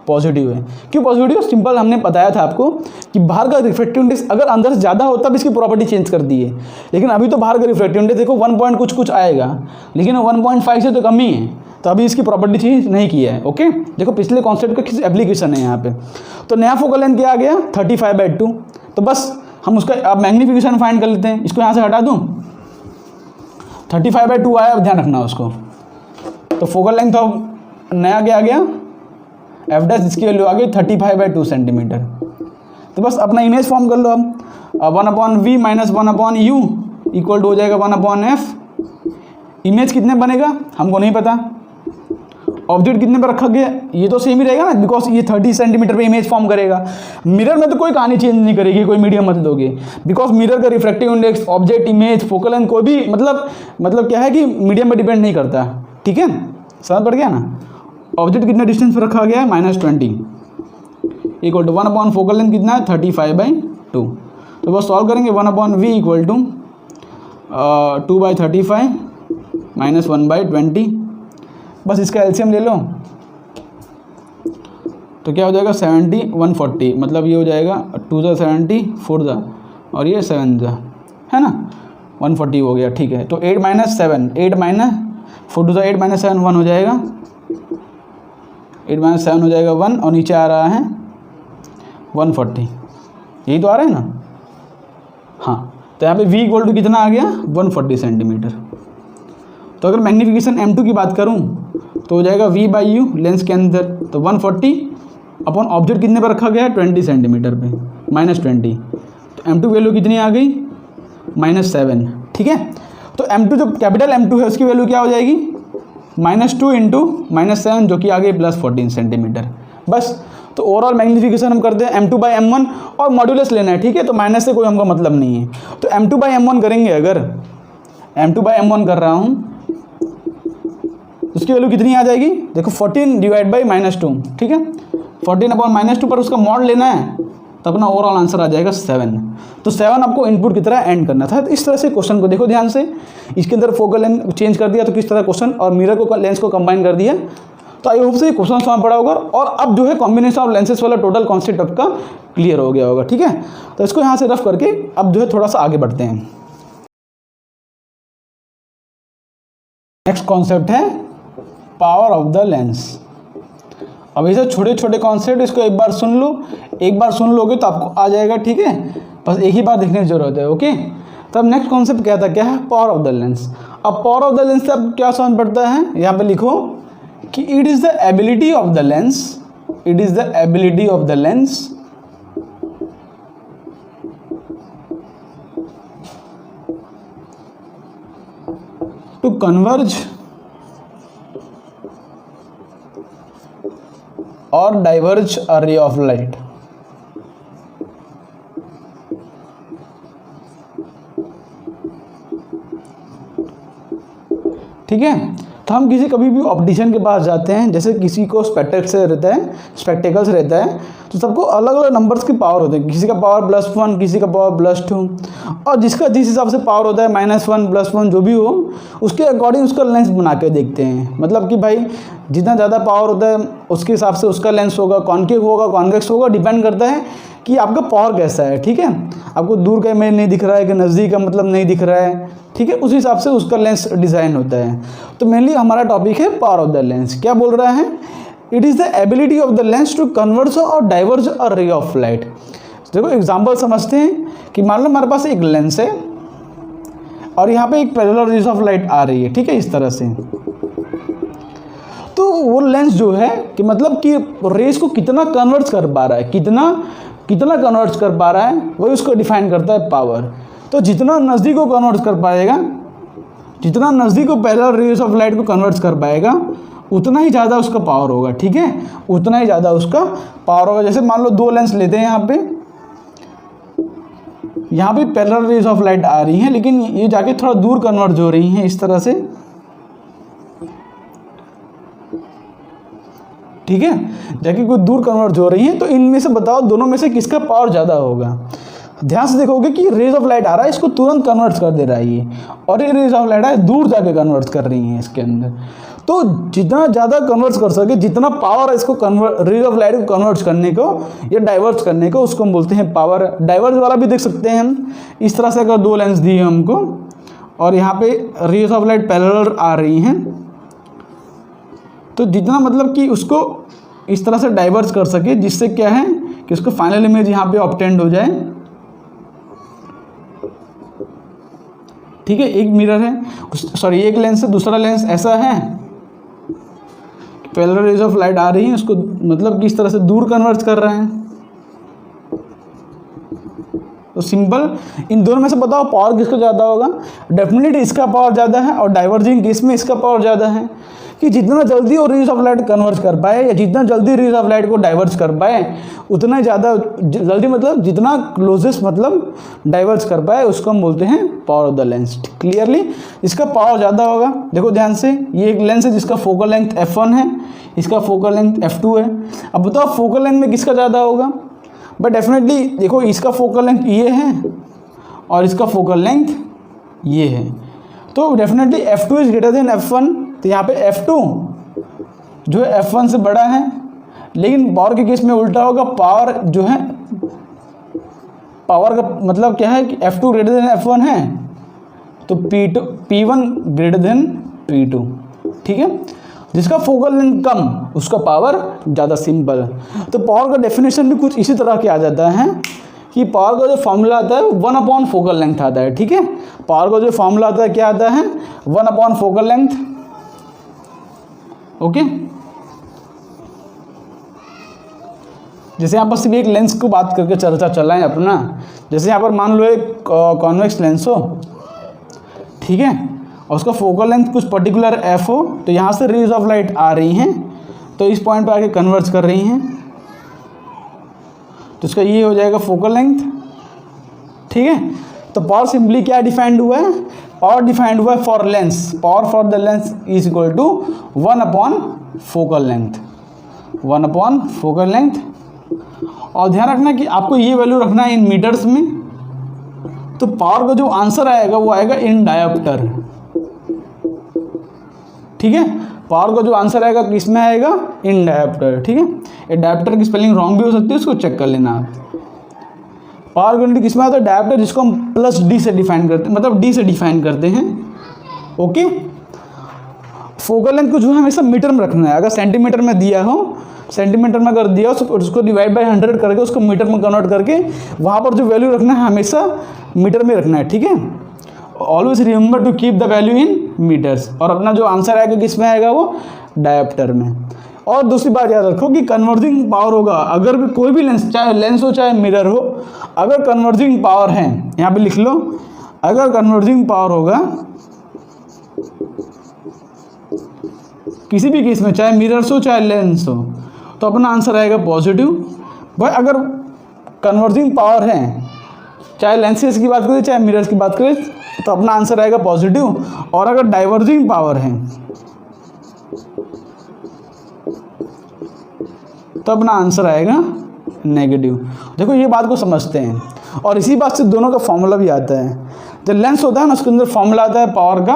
पॉजिटिव है। क्यों पॉजिटिव? सिंपल हमने बताया था आपको कि बाहर का रिफ्रैक्टिव इंडेक्स अगर अंदर से ज़्यादा होता भी इसकी प्रॉपर्टी चेंज कर दी है, लेकिन अभी तो बाहर का रिफ्रैक्टिव इंडेक्स देखो 1 पॉइंट कुछ आएगा, लेकिन 1.5 से तो कम ही है, तो अभी इसकी प्रॉपर्टी चेंज नहीं किया है। ओके, देखो पिछले कॉन्सेप्ट का किस एप्लीकेशन है यहाँ पे। तो नया फोकल लेंथ क्या आ गया 35/2। तो बस हम उसका अब मैग्नीफिकेशन फाइंड कर लेते हैं। इसको यहाँ से हटा दूँ, 35/2 आया, अब ध्यान रखना उसको। तो फोकल लेंथ अब नया क्या आ गया F' इसकी वैल्यू आ गई 35/2 सेंटीमीटर। तो बस अपना इमेज फॉर्म कर लो अब 1/v - 1/u इक्वल टू हो जाएगा 1/f। इमेज कितने बनेगा हमको नहीं पता, ऑब्जेक्ट कितने पर रखा गया ये तो सेम ही रहेगा ना, बिकॉज ये 30 सेंटीमीटर पे इमेज फॉर्म करेगा। मिरर में तो कोई कहानी चेंज नहीं करेगी, कोई मीडियम मत लोगे, बिकॉज मिरर का refractive index, object, image, focal length कोई भी मतलब क्या है कि मीडियम पर डिपेंड नहीं करता। ठीक है, समझ पड़ गया ना। ऑब्जेक्ट कितना डिस्टेंस पर रखा गया है -20 इक्वल टू 1/, फोकल लेंथ कितना है 35/2। तो बस सॉल्व करेंगे 1/v इक्वल टू 2/35 - 1/20। बस इसका एलसीएम ले लो तो क्या हो जाएगा 70 140, मतलब ये हो जाएगा 2 × 70 4 और ये 7 है ना 140 हो गया। ठीक है, तो 8 - 7 8 - 4 2 8 - 7 1 हो जाएगा, 8 - 7 हो जाएगा 1 और नीचे आ रहा है 140, यही तो आ रहा है ना। हाँ, तो यहाँ पे v इक्वल टू कितना आ गया 140 सेंटीमीटर। तो अगर मैग्नीफिकेशन M2 की बात करूँ तो हो जाएगा v/u लेंस के अंदर, तो 140 अपन ऑब्जेक्ट कितने पर रखा गया है 20 सेंटीमीटर पे -20, तो M2 वैल्यू कितनी आ गई -7। ठीक है, तो M2 जो कैपिटल M2 है उसकी वैल्यू क्या हो जाएगी -2 × -7 जो कि आ गई +14 सेंटीमीटर। बस, तो ओवरऑल मैग्नीफिकेशन हम करते हैं M2/M1 और मॉड्यूलस लेना है। ठीक है, तो माइनस से कोई हमको मतलब नहीं है। तो M2/M1 करेंगे, अगर M2/M1 कर रहा हूँ उसकी वैल्यू कितनी आ जाएगी देखो 14 / -2। ठीक है, 14/-2 पर उसका मॉड लेना है तो अपना ओवरऑल आंसर आ जाएगा 7। तो 7 आपको इनपुट की तरह एंड करना था। तो इस तरह से क्वेश्चन को देखो ध्यान से, इसके अंदर फोकल लेंथ चेंज कर दिया तो किस तरह क्वेश्चन, और मिरर को लेंस को कंबाइन कर दिया। तो आई होप से ये क्वेश्चन समझ पड़ा होगा और अब जो है कॉम्बिनेशन ऑफ लेंसेज वाला टोटल कॉन्सेप्ट आपका क्लियर हो गया होगा। ठीक है, तो इसको यहाँ से रफ करके अब जो है थोड़ा सा आगे बढ़ते हैं। नेक्स्ट कॉन्सेप्ट है पावर ऑफ द लेंस। अब ऐसे छोटे छोटे कॉन्सेप्ट, इसको एक बार सुन लो, एक बार सुन लोगे तो आपको आ जाएगा। ठीक है, बस एक ही बार देखने की जरूरत है। ओके, तब नेक्स्ट कॉन्सेप्ट क्या था, क्या है पावर ऑफ द लेंस। अब पावर ऑफ द लेंस से अब क्या समझ पड़ता है, यहाँ पे लिखो कि it is the ability of the lens, it is the ability of the lens to converge और diverge a ray of light. ठीक है, तो हम कभी भी ऑप्टिशियन के पास जाते हैं, जैसे किसी को स्पेक्टेक्स रहता है तो सबको अलग अलग नंबर्स की पावर होते हैं। किसी का पावर +1, किसी का पावर +2, और जिसका जिस हिसाब से पावर होता है -1 +1 जो भी हो, उसके अकॉर्डिंग उसका लेंस बना के देखते हैं। मतलब कि भाई जितना ज़्यादा पावर होता है उसके हिसाब से उसका लेंस होगा, कॉन्केव होगा, कॉन्वेक्स होगा, डिपेंड करता है कि आपका पावर कैसा है। ठीक है, आपको दूर का इमेज नहीं दिख रहा है कि नज़दीक का मतलब नहीं दिख रहा है। ठीक है, उस हिसाब से उसका लेंस डिज़ाइन होता है। तो मेनली हमारा टॉपिक है पावर ऑफ द लेंस। क्या बोल रहा है? It is the ability of the lens to converge और diverge a ray of light. देखो एग्जाम्पल समझते हैं कि मान लो हमारे पास एक लेंस है और यहाँ पे एक पैरेलल रेज ऑफ लाइट आ रही है। ठीक है, इस तरह से। तो वो लेंस जो है कि मतलब कि रेज को कितना कन्वर्ट कर पा रहा है, कितना कन्वर्ट कर पा रहा है, वही उसको डिफाइन करता है पावर। तो जितना नज़दीक को कन्वर्ट कर पाएगा, जितना नज़दीक को पैरेलल रेज ऑफ लाइट को कन्वर्ट कर पाएगा, उतना ही ज़्यादा उसका पावर होगा। ठीक है, उतना ही ज़्यादा उसका पावर होगा। जैसे मान लो 2 लेंस लेते हैं, यहाँ पे पैरेलल रेज ऑफ लाइट आ रही हैं, लेकिन ये जाके थोड़ा दूर कन्वर्ट हो रही हैं इस तरह से। ठीक है, जाके कोई दूर कन्वर्ट हो रही हैं। तो इनमें से बताओ दोनों में से किसका पावर ज़्यादा होगा? ध्यान से देखोगे कि रेज ऑफ लाइट आ रहा है, इसको तुरंत कन्वर्ट कर दे रहा है ये, और ये रेज ऑफ लाइट है दूर जाके कन्वर्ट कर रही है इसके अंदर। तो जितना ज़्यादा कन्वर्ट कर सके, जितना पावर है इसको रेज ऑफ लाइट को कन्वर्ट करने को या डाइवर्ट करने को, उसको हम बोलते हैं पावर। डाइवर्ज वाला भी देख सकते हैं हम इस तरह से। अगर 2 लेंस दिए हमको और यहाँ पे रेज ऑफ लाइट पैरेलल आ रही हैं, तो जितना मतलब कि उसको इस तरह से डाइवर्ज कर सके, जिससे क्या है कि उसको फाइनल इमेज यहाँ पे ऑब्टेन्ड हो जाए। ठीक है, एक मिरर है, सॉरी एक लेंस है, दूसरा लेंस ऐसा है, पैरेलल रेज ऑफ लाइट आ रही है, उसको मतलब कि इस तरह से दूर कन्वर्ट कर रहे हैं। तो सिंपल, इन दोनों में से बताओ पावर किसका ज़्यादा होगा? डेफिनेटली इसका पावर ज़्यादा है। और डाइवर्जिंग केस में इसका पावर ज़्यादा है कि जितना जल्दी वो रेज ऑफ लाइट कन्वर्ट कर पाए या जितना जल्दी रेज ऑफ लाइट को डाइवर्ज कर पाए, उतना ज़्यादा जल्दी मतलब जितना क्लोजेस्ट मतलब डाइवर्ज कर पाए, उसको हम बोलते हैं power of the lens. Clearly इसका पावर ज़्यादा होगा। देखो ध्यान से, ये एक लेंस है जिसका फोकल लेंथ f1 है, इसका फोकल लेंथ f2 है। अब बताओ फोकल लेंथ में किसका ज़्यादा होगा? बट डेफिनेटली देखो, इसका फोकल लेंथ ये है और इसका फोकल लेंथ ये है, तो definitely f2 is greater than f1। तो यहाँ पे f2 जो है f1 से बड़ा है। लेकिन पावर के केस में उल्टा होगा, पावर जो है, पावर का मतलब क्या है कि f2 ग्रेटर देन f1 है, तो P1 ग्रेटर देन P2। ठीक है, जिसका फोकल लेंथ कम उसका पावर ज़्यादा। सिंपल। तो पावर का डेफिनेशन भी कुछ इसी तरह के आ जाता है कि पावर का जो फॉर्मूला आता है 1 फोकल लेंथ आता है। ठीक है, पावर का जो फॉर्मूला आता है क्या आता है? 1 फोकल लेंथ। ओके, जैसे यहाँ पर सिर्फ एक लेंस को बात करके चर्चा चला है अपना। जैसे यहाँ पर मान लो एक कॉन्वेक्स लेंस हो, ठीक है, और उसका फोकल लेंथ कुछ पर्टिकुलर f हो, तो यहाँ से रेज ऑफ लाइट आ रही हैं, तो इस पॉइंट पर आके कन्वर्ज कर रही हैं, तो इसका ये हो जाएगा फोकल लेंथ। ठीक है, तो पावर सिंपली क्या डिफाइंड हुआ है? पावर डिफाइंड हुआ है for lens, power for the lens is equal to 1 focal length, 1 focal length. और ध्यान रखना कि आपको ये वैल्यू रखना है इन मीटर्स में। तो पावर का जो आंसर आएगा वो आएगा इन डायोप्टर। ठीक है, पावर का जो आंसर आएगा किस में आएगा? इन डायोप्टर। ठीक है, ये डायोप्टर की स्पेलिंग रॉन्ग भी हो सकती है, उसको चेक कर लेना आप। पावर यूनिट किस में आता है? डायोप्टर, जिसको हम +d से डिफाइन करते हैं, मतलब d से डिफाइन करते हैं। ओके, फोकल लेंथ को जो है हमेशा मीटर में रखना है। अगर सेंटीमीटर में दिया हो, सेंटीमीटर में अगर दिया हो, उसको डिवाइड बाय 100 करके उसको मीटर में कन्वर्ट करके वहाँ पर जो वैल्यू रखना है हमेशा मीटर में रखना है। ठीक है, always remember to keep the value in metres. और अपना जो आंसर आएगा किस में आएगा? वो डायोप्टर में। और दूसरी बात याद रखो कि कन्वर्जिंग पावर होगा, अगर भी कोई भी लेंस, चाहे लेंस हो चाहे मिरर हो, अगर कन्वर्जिंग पावर है, यहाँ पे लिख लो, अगर कन्वर्जिंग पावर होगा किसी भी केस में, चाहे मिरर्स हो चाहे लेंस हो, तो अपना आंसर आएगा पॉजिटिव। भाई अगर कन्वर्जिंग पावर है, चाहे लेंसेज की बात करें चाहे मिरर्स की बात करें, तो अपना आंसर आएगा पॉजिटिव। और अगर डाइवर्जिंग पावर है तो अपना आंसर आएगा नेगेटिव। देखो ये बात को समझते हैं, और इसी बात से दोनों का फॉर्मूला भी आता है। जो लेंस होता है ना, उसके अंदर फॉर्मूला आता है पावर का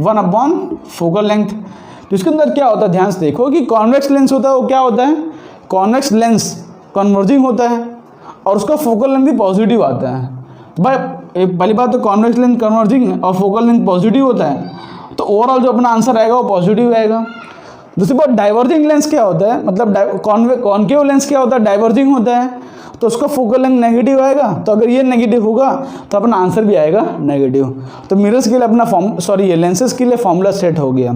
1 फोकल लेंथ, तो इसके अंदर क्या होता है, ध्यान से देखो कि कॉन्वेक्स लेंस होता है वो क्या होता है, कॉन्वेक्स लेंस कन्वर्जिंग होता है और उसका फोकल लेंथ भी पॉजिटिव आता है। तो भाई पहली बात तो कॉन्वेक्स लेंथ कन्वर्जिंग और फोकल लेंथ पॉजिटिव होता है, तो ओवरऑल जो अपना आंसर आएगा वो पॉजिटिव आएगा। दूसरी बात डाइवर्जिंग लेंस क्या होता है, मतलब कॉन्केव लेंस क्या होता है, डाइवर्जिंग होता है, तो उसका फोकल लेंथ नेगेटिव आएगा। तो अगर ये नेगेटिव होगा तो अपना आंसर भी आएगा नेगेटिव। तो मिरर्स के लिए अपना ये लेंसेज के लिए फॉर्मूला सेट हो गया।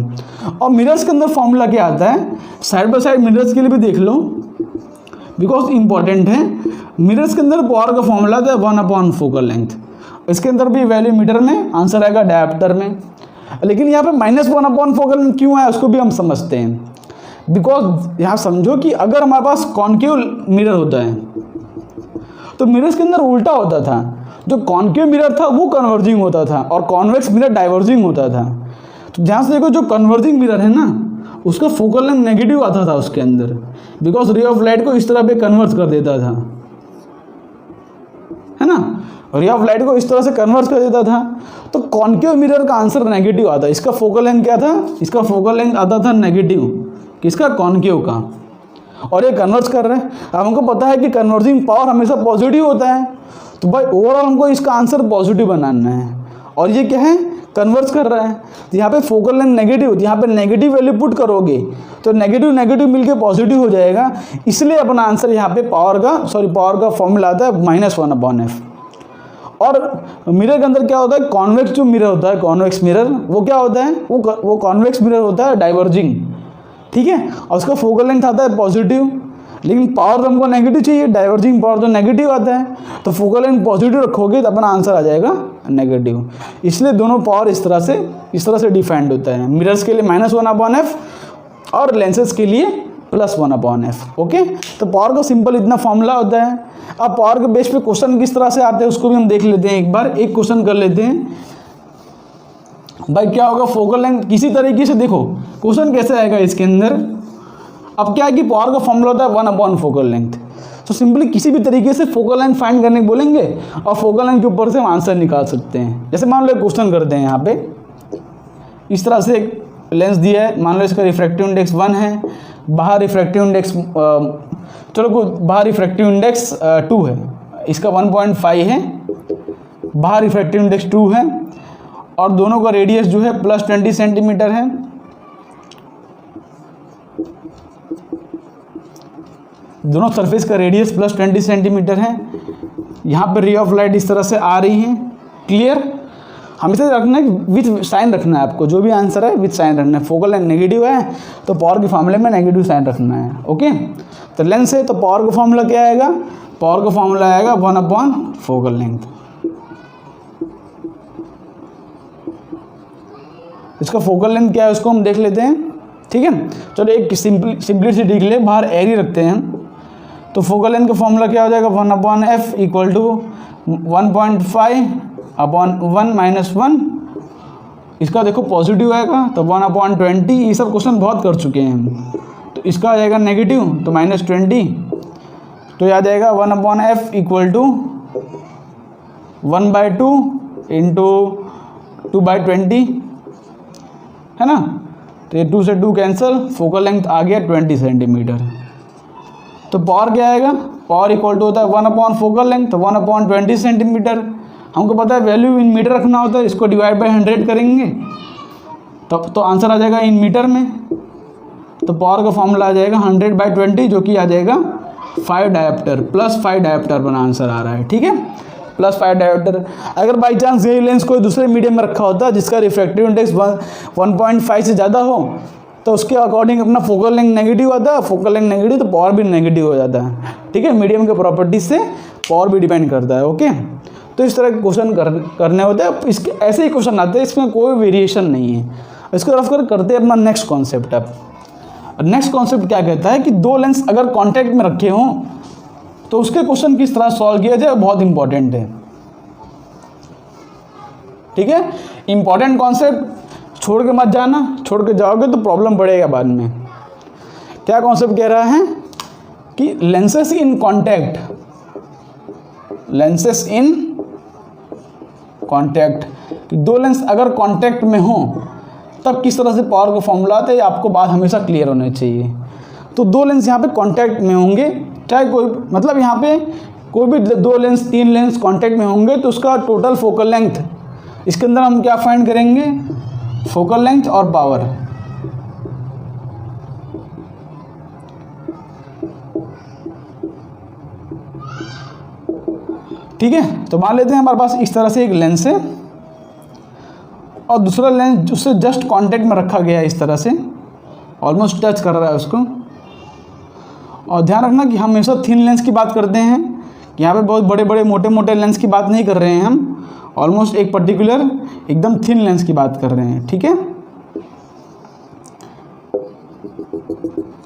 और मिरर्स के अंदर फॉर्मूला क्या आता है, साइड बाय साइड मिरर्स के लिए भी देख लो बिकॉज इंपॉर्टेंट है। मिरर्स के अंदर पावर का फॉर्मूला आता है 1/4 फोकल लेंथ, इसके अंदर भी वैल्यू मीटर में, आंसर आएगा डायप्टर में। लेकिन यहाँ पे -1/4 फोकल लेंथ क्यों है उसको भी हम समझते हैं। बिकॉज यहाँ समझो कि अगर हमारे पास कॉन्केव मिरर होता है तो मिरर्स के अंदर उल्टा होता था, जो कॉन्केव मिरर था वो कन्वर्जिंग होता था और कॉन्वेक्स मिरर डाइवर्जिंग होता था। तो ध्यान से देखो, जो कन्वर्जिंग मिरर है ना उसका फोकल लेंथ नेगेटिव आता था उसके अंदर, बिकॉज रे ऑफ लाइट को इस तरह पे कन्वर्ट कर देता था, है ना, रे ऑफ लाइट को इस तरह से कन्वर्ट कर देता था। तो कॉन्केव मिरर का आंसर नेगेटिव आता है। इसका फोकल लेंथ क्या था, इसका फोकल लेंथ आता था नेगेटिव, किसका, कॉन्केव का, और ये कन्वर्ट कर रहे हैं। अब हमको पता है कि कन्वर्जिंग पावर हमेशा पॉजिटिव होता है, तो भाई ओवरऑल हमको इसका आंसर पॉजिटिव बनाना है। और ये क्या है, कन्वर्ट कर रहा है, तो यहाँ पे फोकल लेंथ नेगेटिव, यहाँ पे नेगेटिव वैल्यू पुट करोगे तो नेगेटिव नेगेटिव मिलके पॉजिटिव हो जाएगा। इसलिए अपना आंसर यहाँ पे पावर का फॉर्मूला आता है -1/f। और मिरर के अंदर क्या होता है, कॉन्वेक्स जो मिरर होता है, कॉन्वेक्स मिरर वो क्या होता है, वो कॉन्वेक्स मिरर होता है डाइवर्जिंग, ठीक है, और उसका फोकल लेंथ आता है पॉजिटिव, लेकिन पावर तो हमको नेगेटिव चाहिए, डाइवर्जिंग पावर तो नेगेटिव आता है, तो फोकल लेंथ पॉजिटिव रखोगे तो अपना आंसर आ जाएगा नेगेटिव। इसलिए दोनों पावर इस तरह से डिफाइंड होता है, मिरर्स के लिए -1/f और लेंसेज के लिए +1/f। ओके, तो पावर का सिंपल इतना फॉर्मूला होता है। अब पावर के बेस पे क्वेश्चन किस तरह से आते हैं उसको भी हम देख लेते हैं। एक बार एक क्वेश्चन कर लेते हैं। भाई क्या होगा, फोकल लेंथ किसी तरीके से, देखो क्वेश्चन कैसे आएगा इसके अंदर। अब क्या है कि पावर का फॉर्मूला होता है 1/4 फोकल लेंथ, तो सिंपली किसी भी तरीके से फोकल लेंथ फाइंड करने को बोलेंगे और फोकल लेंथ के ऊपर से हम आंसर निकाल सकते हैं। जैसे मान लो एक क्वेश्चन करते हैं, यहाँ पे इस तरह से एक लेंस दिया है, मान लो इसका रिफ्रैक्टिव इंडेक्स 1 है, बाहर रिफ्रैक्टिव इंडेक्स बाहर रिफ्रैक्टिव इंडेक्स 2 है, इसका 1.5 है, बाहर रिफ्रैक्टिव इंडेक्स 2 है, और दोनों का रेडियस जो है +20 सेंटीमीटर है। दोनों सरफेस का रेडियस +20 सेंटीमीटर है। यहाँ पर रे ऑफ लाइट इस तरह से आ रही है, क्लियर। हमेशा रखना है, विथ साइन रखना है आपको, जो भी आंसर है विथ साइन रखना है। फोकल लेंथ नेगेटिव है तो पावर के फॉर्मूले में नेगेटिव साइन रखना है। ओके, तो लेंस है तो पावर का फॉर्मूला क्या आएगा, पावर का फॉर्मूला आएगा 1/4 फोकल लेंथ। इसका फोकल लेंथ क्या है उसको हम देख लेते हैं, ठीक है। चलो एक सिंपलिसिटी के लिए बाहर एरी रखते हैं हम, तो फोकल लेंथ का फॉर्मूला क्या हो जाएगा, 1/f = 1.5/1 -1। इसका देखो पॉजिटिव आएगा तो 1/20। ये सब क्वेश्चन बहुत कर चुके हैं हम, तो इसका आ जाएगा नेगेटिव तो -20, तो ये आ जाएगा 1/f = 1/2 × 2/20, है ना। तो ये 2 से 2 कैंसिल, फोकल लेंथ आ गया 20 सेंटीमीटर। तो पावर क्या आएगा, पावर इक्वल टू होता है 1/4 फोकल लेंथ, तो 1/20 सेंटीमीटर। हमको पता है वैल्यू इन मीटर रखना होता है, इसको डिवाइड बाय 100 करेंगे तब तो आंसर आ जाएगा इन मीटर में। तो पावर का फॉर्मूला आ जाएगा 100/20, जो कि आ जाएगा 5 डायप्टर, +5 डायप्टर बना आंसर आ रहा है, ठीक है, +5 डायप्टर। अगर बाई चांस यही लेंस कोई दूसरे मीडियम में रखा होता जिसका रिफ्रैक्टिव इंडेक्स 1.5 से ज़्यादा हो तो उसके अकॉर्डिंग अपना फोकल लेंथ नेगेटिव आता है, फोकल लेंथ नेगेटिव तो पावर भी नेगेटिव हो जाता है, ठीक है। मीडियम के प्रॉपर्टीज से पावर भी डिपेंड करता है। ओके, तो इस तरह के क्वेश्चन करने होते हैं। इसके ऐसे ही क्वेश्चन आते हैं, इसमें कोई वेरिएशन नहीं है। इसको रफ करते हैं अपना नेक्स्ट कॉन्सेप्ट। अब नेक्स्ट कॉन्सेप्ट क्या कहता है कि दो लेंस अगर कॉन्टैक्ट में रखे हों तो उसके क्वेश्चन किस तरह सॉल्व किया जाए, बहुत इंपॉर्टेंट है, ठीक है। इंपॉर्टेंट कॉन्सेप्ट छोड़ के मत जाना, छोड़ के जाओगे तो प्रॉब्लम बढ़ेगा बाद में। क्या कॉन्सेप्ट कह रहा है कि lenses in contact, lenses in contact, दो लेंस अगर कॉन्टैक्ट में हो तब किस तरह से पावर का फॉर्मूला आता है, आपको बात हमेशा क्लियर होनी चाहिए। तो दो लेंस यहाँ पे कांटेक्ट में होंगे, चाहे कोई मतलब यहाँ पे कोई भी दो लेंस तीन लेंस कांटेक्ट में होंगे तो उसका टोटल फोकल लेंथ, इसके अंदर हम क्या फाइंड करेंगे, फोकल लेंथ और पावर। ठीक है, तो मान लेते हैं हमारे पास इस तरह से एक लेंस है और दूसरा लेंस उससे जस्ट कांटेक्ट में रखा गया है, इस तरह से ऑलमोस्ट टच कर रहा है उसको। और ध्यान रखना कि हम हमेशा थिन लेंस की बात करते हैं, यहाँ पे बहुत बड़े बड़े मोटे मोटे लेंस की बात नहीं कर रहे हैं हम, ऑलमोस्ट एक पर्टिकुलर एकदम थिन लेंस की बात कर रहे हैं। ठीक है,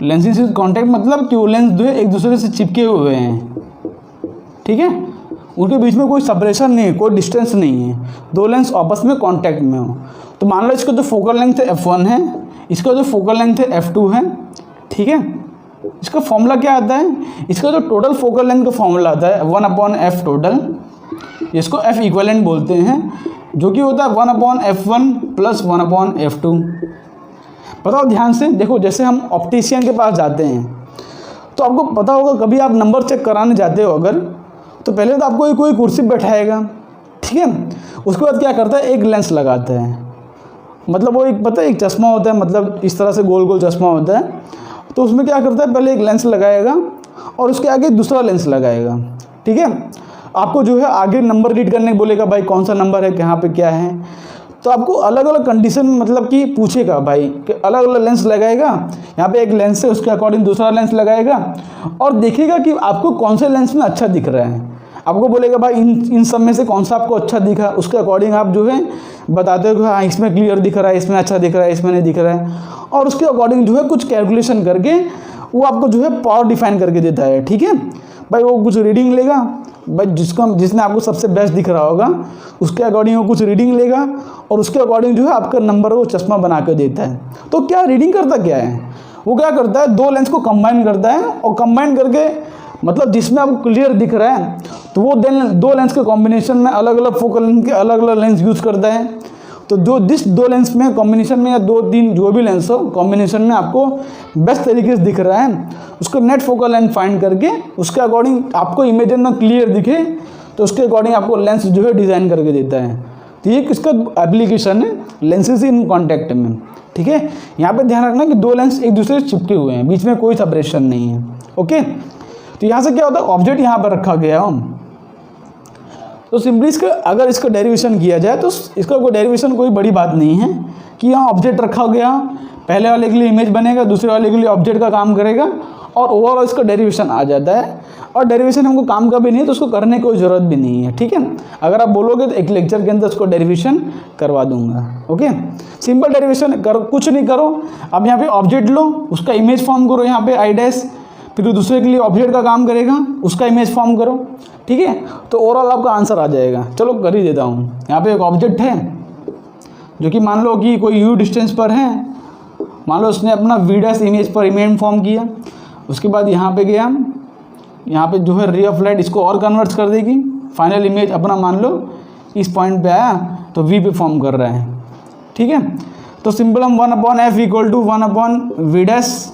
लेंसेज विद कांटेक्ट मतलब कि वो लेंस जो है एक दूसरे से चिपके हुए हैं। ठीक है, उनके बीच में कोई सेपरेशन नहीं है, कोई डिस्टेंस नहीं है, दो लेंस आपस में कांटेक्ट में हो। तो मान लो इसका जो फोकल लेंथ f1 है, इसका जो फोकल लेंथ f2 है। ठीक है, इसका फॉर्मूला क्या आता है, इसका जो टोटल फोकल लेंथ का फॉर्मूला आता है 1/f टोटल, इसको f इक्विवेलेंट बोलते हैं, जो कि होता है 1/f1 + 1/f2। बताओ ध्यान से देखो, जैसे हम ऑप्टिशियन के पास जाते हैं तो आपको पता होगा, कभी आप नंबर चेक कराने जाते हो अगर, तो पहले तो आपको कोई कुर्सी बैठाएगा। ठीक है, उसके बाद क्या करता है, एक लेंस लगाता है, मतलब वो एक पता है एक चश्मा होता है, मतलब इस तरह से गोल गोल चश्मा होता है। तो उसमें क्या करता है, पहले एक लेंस लगाएगा और उसके आगे दूसरा लेंस लगाएगा। ठीक है, आपको जो है आगे नंबर रीड करने बोलेगा, भाई कौन सा नंबर है, कहाँ पे क्या है। तो आपको अलग अलग कंडीशन मतलब कि पूछेगा भाई कि अलग अलग लेंस लगाएगा, यहाँ पे एक लेंस है उसके अकॉर्डिंग दूसरा लेंस लगाएगा और देखेगा कि आपको कौन से लेंस में अच्छा दिख रहा है। आपको बोलेगा भाई इन सब में से कौन सा आपको अच्छा दिखा, उसके अकॉर्डिंग आप जो है बताते हो कि हाँ इसमें क्लियर दिख रहा है, इसमें अच्छा दिख रहा है, इसमें नहीं दिख रहा है, और उसके अकॉर्डिंग जो है कुछ कैलकुलेशन करके वो आपको जो है पावर डिफाइन करके देता है। ठीक है भाई, वो कुछ रीडिंग लेगा भाई, जिसने आपको सबसे बेस्ट दिख रहा होगा उसके अकॉर्डिंग वो कुछ रीडिंग लेगा और उसके अकॉर्डिंग जो है आपका नंबर वो चश्मा बना कर देता है। तो क्या रीडिंग करता क्या है, वो क्या करता है, दो लेंस को कंबाइन करता है और कंबाइन करके मतलब जिसमें आपको क्लियर दिख रहा है तो वो दो लेंस के कॉम्बिनेशन में अलग अलग फोकल लेंथ के अलग अलग लेंस यूज़ करता है। तो जो जिस दो लेंस में कॉम्बिनेशन में या दो तीन जो भी लेंस हो कॉम्बिनेशन में आपको बेस्ट तरीके से दिख रहा है, उसको नेट फोकल लेंथ फाइंड करके उसके अकॉर्डिंग आपको इमेज में क्लियर दिखे तो उसके अकॉर्डिंग आपको लेंस जो है डिज़ाइन करके देता है। तो ये किसका एप्लीकेशन है, लेंसेज इन कॉन्टैक्ट में। ठीक है, यहाँ पे ध्यान रखना कि दो लेंस एक दूसरे से चिपके हुए हैं, बीच में कोई सेपरेशन नहीं है। ओके, तो यहाँ से क्या होता है, ऑब्जेक्ट यहाँ पर रखा गया हो तो सिंपली इसका अगर इसका डेरिवेशन किया जाए तो इसका कोई डेरिवेशन कोई बड़ी बात नहीं है कि यहाँ ऑब्जेक्ट रखा गया, पहले वाले के लिए इमेज बनेगा, दूसरे वाले के लिए ऑब्जेक्ट का काम करेगा और ओवरऑल इसका डेरिवेशन आ जाता है। और डेरिवेशन हमको काम का भी नहीं है तो उसको करने की कोई ज़रूरत भी नहीं है। ठीक है, अगर आप बोलोगे तो एक लेक्चर के अंदर उसको डेरिवेशन करवा दूंगा। ओके, सिंपल डेरिवेशन करो, कुछ नहीं करो, अब यहाँ पे ऑब्जेक्ट लो, उसका इमेज फॉर्म करो यहाँ पे आई डैश, फिर दूसरे के लिए ऑब्जेक्ट का काम करेगा, उसका इमेज फॉर्म करो। ठीक है, तो ओवरऑल आपका आंसर आ जाएगा। चलो कर ही देता हूँ। यहाँ पे एक ऑब्जेक्ट है जो कि मान लो कि कोई यू डिस्टेंस पर है, मान लो उसने अपना वी डैश इमेज पर इमेज फॉर्म किया, उसके बाद यहाँ पे गया, यहाँ पे जो है रे ऑफ लाइट इसको और कन्वर्ट कर देगी, फाइनल इमेज अपना मान लो इस पॉइंट पे आया तो वी पे फॉर्म कर रहा है। ठीक है, तो सिंपल हम 1/f = 1/v dash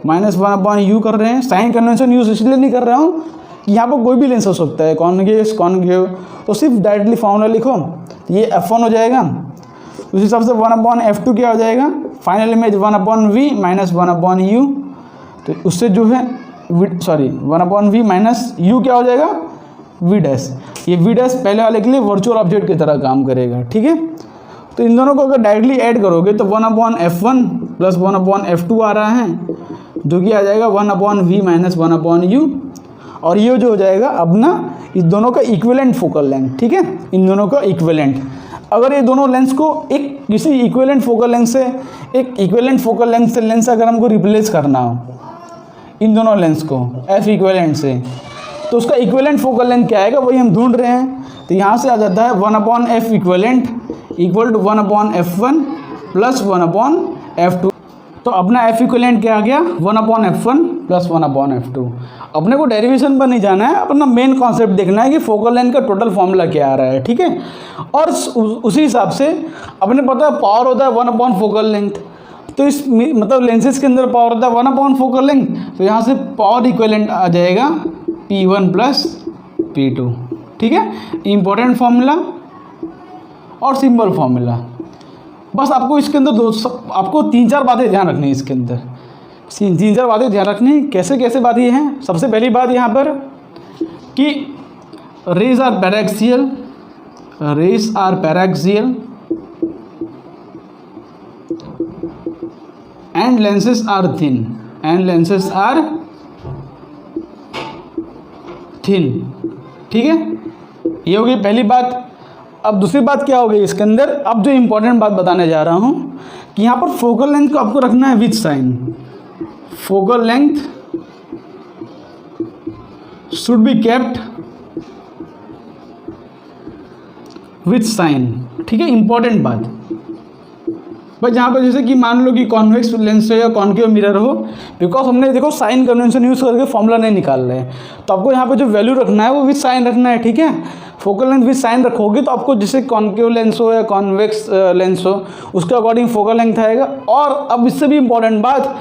minus 1/u कर रहे हैं। साइन कन्वेंशन यूज इसलिए नहीं कर रहा हूँ कि यहाँ पर कोई भी लेंस हो सकता है, कॉन्केव, तो सिर्फ डायरेक्टली फॉर्मूला लिखो, ये f1 हो जाएगा, उस हिसाब से 1/f2 क्या हो जाएगा, final image 1/v minus 1/u, तो उससे जो है 1/v माइनस u क्या हो जाएगा, v डैश। ये v डैश पहले वाले के लिए वर्चुअल ऑब्जेक्ट की तरह काम करेगा। ठीक है, तो इन दोनों को अगर डायरेक्टली ऐड करोगे तो 1/f1 + 1/f2 आ रहा है, जो कि आ जाएगा 1/v माइनस 1/u, और ये जो हो जाएगा अपना इस दोनों का इक्विवेलेंट फोकल लेंथ। ठीक है, इन दोनों का इक्विवेलेंट, अगर ये दोनों लेंस को एक किसी इक्विवेलेंट फोकल लेंथ से एक इक्विवेलेंट फोकल लेंथ से लेंस अगर हमको रिप्लेस करना हो इन दोनों लेंस को f इक्विवेलेंट से, तो उसका इक्विवेलेंट फोकल लेंथ क्या आएगा वही हम ढूंढ रहे हैं। तो यहाँ से आ जाता है 1/f इक्विवेलेंट = 1/f1 + 1/f2। तो अपना एफ इक्वलेंट क्या आ गया 1/f1 प्लस 1/f2। अपने को डेरिवेशन पर नहीं जाना है, अपना मेन कॉन्सेप्ट देखना है कि फोकल लेंथ का टोटल फॉर्मूला क्या आ रहा है, ठीक है। और उसी हिसाब से अपने पता है पावर होता है 1 फोकल लेंथ, तो इस मतलब लेंसेज के अंदर पावर होता है 1 फोकल लेंथ, तो यहाँ से पावर इक्वलेंट आ जाएगा P1 प्लस P2, ठीक है। इम्पोर्टेंट फॉर्मूला और सिंपल फॉर्मूला। बस आपको इसके अंदर आपको 3-4 बातें ध्यान रखनी है। इसके अंदर 3-4 बातें ध्यान रखनी। कैसे कैसे बातें हैं? सबसे पहली बात यहाँ पर कि rays are paraxial, rays are paraxial and lenses are thin, and lenses are thin, ठीक है। ये होगी पहली बात। अब दूसरी बात क्या होगी इसके अंदर, अब जो इम्पोर्टेंट बात बताने जा रहा हूँ कि यहाँ पर फोकल लेंथ को आपको रखना है with sign. Focal length should be kept with sign, ठीक है। इंपॉर्टेंट बात भाई, जहाँ पर जैसे कि मान लो कि कॉन्वेक्स लेंस हो या कॉन्केव मिरर हो, बिकॉज हमने देखो साइन कन्वेंशन यूज़ करके फॉर्मूला नहीं निकाल रहे हैं, तो आपको यहाँ पे जो वैल्यू रखना है वो विथ साइन रखना है, ठीक है। फोकल लेंथ विथ साइन रखोगे तो आपको जैसे कॉन्केव लेंस हो या कॉन्वेक्स लेंस हो उसके अकॉर्डिंग फोकल लेंथ आएगा। और अब इससे भी इम्पॉर्टेंट बात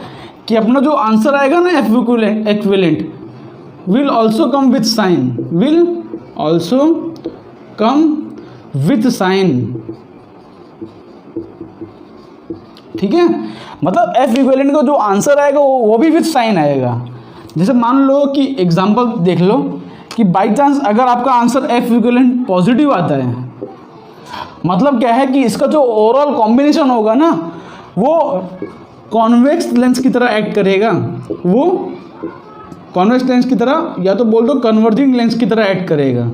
कि अपना जो आंसर आएगा ना F equivalent will also come with sign, will also come with sign, ठीक है। मतलब एफ इक्विवेलेंट का जो आंसर आएगा वो भी विथ साइन आएगा। जैसे मान लो कि एग्जांपल देख लो कि बाय चांस अगर आपका आंसर एफ इक्विवेलेंट पॉजिटिव आता है, मतलब क्या है कि इसका जो ओवरऑल कॉम्बिनेशन होगा ना वो कॉन्वेक्स लेंस की तरह एक्ट करेगा, वो कॉन्वेक्स लेंस की तरह या तो बोल दो कन्वर्जिंग लेंस की तरह एक्ट करेगा,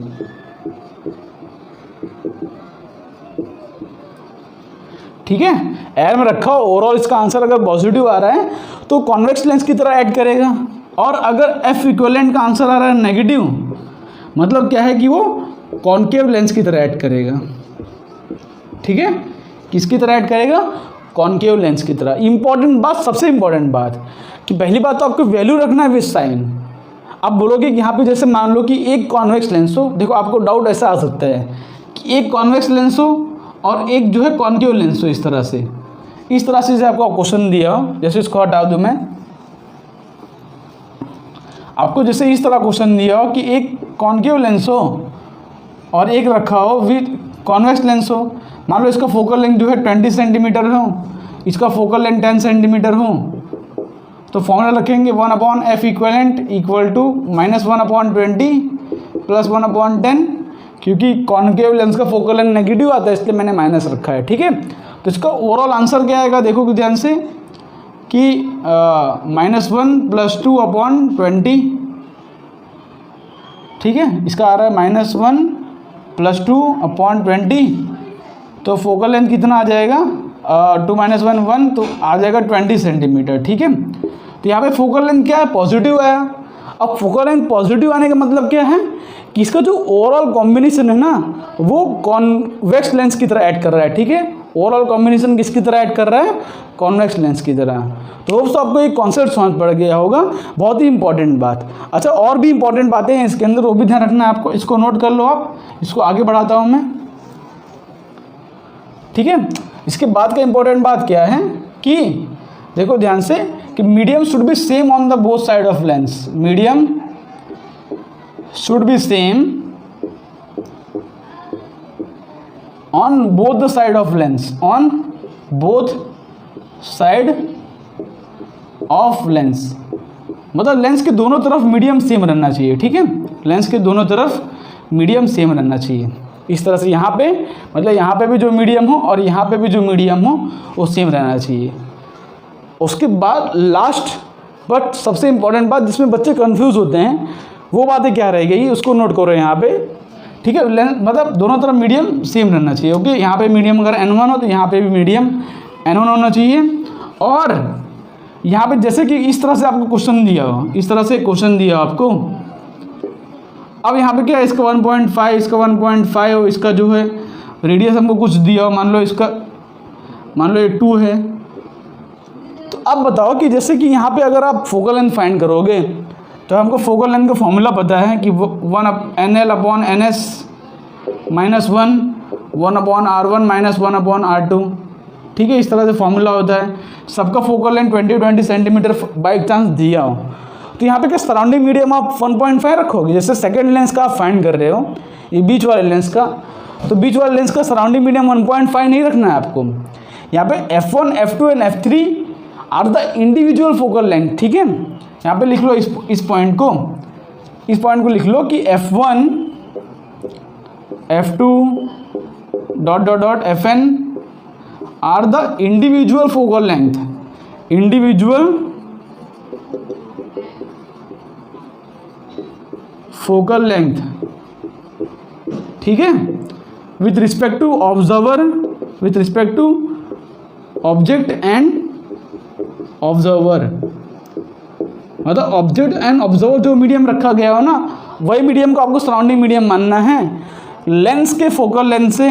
ठीक है। एयर में रखा हो ओवरऑल इसका आंसर अगर पॉजिटिव आ रहा है तो कॉन्वेक्स लेंस की तरह एक्ट करेगा। और अगर एफ इक्विवेलेंट का आंसर आ रहा है नेगेटिव, मतलब क्या है कि वो कॉन्केव लेंस की तरह एक्ट करेगा, ठीक है। किसकी तरह एक्ट करेगा? कॉन्केव लेंस की तरह। इंपॉर्टेंट बात, सबसे इंपॉर्टेंट बात कि पहली बात तो आपको वैल्यू रखना है विथ साइन। आप बोलोगे कि यहाँ पे जैसे मान लो कि एक कॉन्वेक्स लेंस हो, देखो आपको डाउट ऐसा आ सकता है कि एक कॉन्वेक्स लेंस हो और एक जो है कॉन्केव लेंस हो, इस तरह से आपको क्वेश्चन दिया हो, जैसे इसको हटा दूं मैं, आपको जैसे इस तरह क्वेश्चन दिया हो कि एक कॉन्केव लेंस हो और एक रखा हो विथ कॉन्वेक्स लेंस हो। मान लो इसका फोकल लेंथ जो है 20 सेंटीमीटर हो, इसका फोकल लेंथ 10 सेंटीमीटर हो, तो फॉर्मूला रखेंगे 1/f equivalent equal to -1/20 plus 1/10, क्योंकि कॉन्केव लेंस का फोकल लेंथ नेगेटिव आता है इसलिए मैंने माइनस रखा है, ठीक है। तो इसका ओवरऑल आंसर क्या आएगा देखो ध्यान से कि -1 + 2/20, ठीक है। इसका आ रहा है -1 + 2/20, तो फोकल लेंथ कितना आ जाएगा 2 - 1 1, तो आ जाएगा 20 सेंटीमीटर, ठीक है। तो यहाँ पे फोकल लेंथ क्या है? पॉजिटिव आया। अब फोकल लेंथ पॉजिटिव आने का मतलब क्या है कि इसका जो ओवरऑल कॉम्बिनेशन है ना वो कॉन्वेक्स लेंस की तरह ऐड कर रहा है, ठीक है। ओवरऑल कॉम्बिनेशन किसकी तरह ऐड कर रहा है? कॉन्वेक्स लेंस की तरह। तो दोस्तों आपको एक कॉन्सेप्ट समझ पड़ गया होगा, बहुत ही इंपॉर्टेंट बात। अच्छा, और भी इंपॉर्टेंट बातें हैं इसके अंदर, वो भी ध्यान रखना है आपको, इसको नोट कर लो आप। इसको आगे बढ़ाता हूँ मैं, ठीक है। इसके बाद का इंपॉर्टेंट बात क्या है कि देखो ध्यान से कि medium should be same on the both side of lens, medium should be same on both the side of lens, on both side of lens, मतलब लेंस के दोनों तरफ मीडियम सेम रहना चाहिए, ठीक है। लेंस के दोनों तरफ मीडियम सेम रहना चाहिए। इस तरह से यहाँ पे मतलब यहाँ पे भी जो मीडियम हो और यहाँ पे भी जो मीडियम हो वो सेम रहना चाहिए। उसके बाद लास्ट बट सबसे इम्पॉर्टेंट बात जिसमें बच्चे कंफ्यूज होते हैं वो बातें क्या रह गई, उसको नोट करो यहाँ पे, ठीक है। मतलब दोनों तरफ मीडियम सेम रहना चाहिए, ओके। यहाँ पे मीडियम अगर N1 हो तो यहाँ पे भी मीडियम N1 होना चाहिए। और यहाँ पे जैसे कि इस तरह से आपको क्वेश्चन दिया हो, इस तरह से क्वेश्चन दिया आपको, अब यहाँ पे क्या है, इसका 1.5, इसका 1.5 हो, इसका जो है रेडियस हमको कुछ दिया हो, मान लो इसका मान लो ये 2 है, तो अब बताओ कि जैसे कि यहाँ पे अगर आप फोकल लेंथ फाइंड करोगे तो हमको फोकल लेंथ का फॉर्मूला पता है कि NL/NS -1/R1 -1/R2, ठीक है। इस तरह से फॉर्मूला होता है। सबका focal length 20 centimetre by chance दिया हो तो यहाँ पे क्या सराउंडिंग मीडियम आप 1.5 रखोगे। जैसे सेकेंड लेंस का आप फाइंड कर रहे हो, ये बीच वाले लेंस का, तो बीच वाले लेंस का सराउंडिंग मीडियम 1.5 नहीं रखना है आपको। यहाँ पे F1, F2 and F3 are the individual focal length, ठीक है। यहाँ पे लिख लो इस पॉइंट को लिख लो कि F1, F2 ... Fn are the individual focal length, ठीक है, with respect to observer, with respect to object and observer. मतलब ऑब्जेक्ट एंड ऑब्जर्वर जो मीडियम रखा गया हो ना, वही मीडियम को आपको सराउंडिंग मीडियम मानना है। लेंस के फोकल लेंथ से,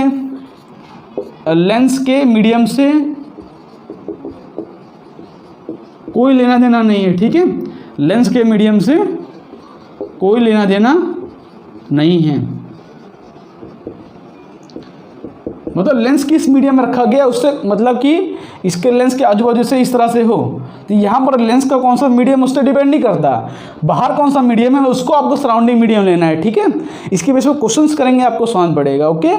लेंस के मीडियम से कोई लेना देना नहीं है, ठीक है। लेंस के मीडियम से कोई लेना देना नहीं है। मतलब लेंस किस मीडियम में रखा गया उससे, मतलब कि इसके लेंस के आजू बाजू से इस तरह से हो, तो यहाँ पर लेंस का कौन सा मीडियम उससे डिपेंड नहीं करता। बाहर कौन सा मीडियम है उसको आपको सराउंडिंग मीडियम लेना है, ठीक है। इसकी बेस पर क्वेश्चंस करेंगे, आपको समझ पड़ेगा, ओके।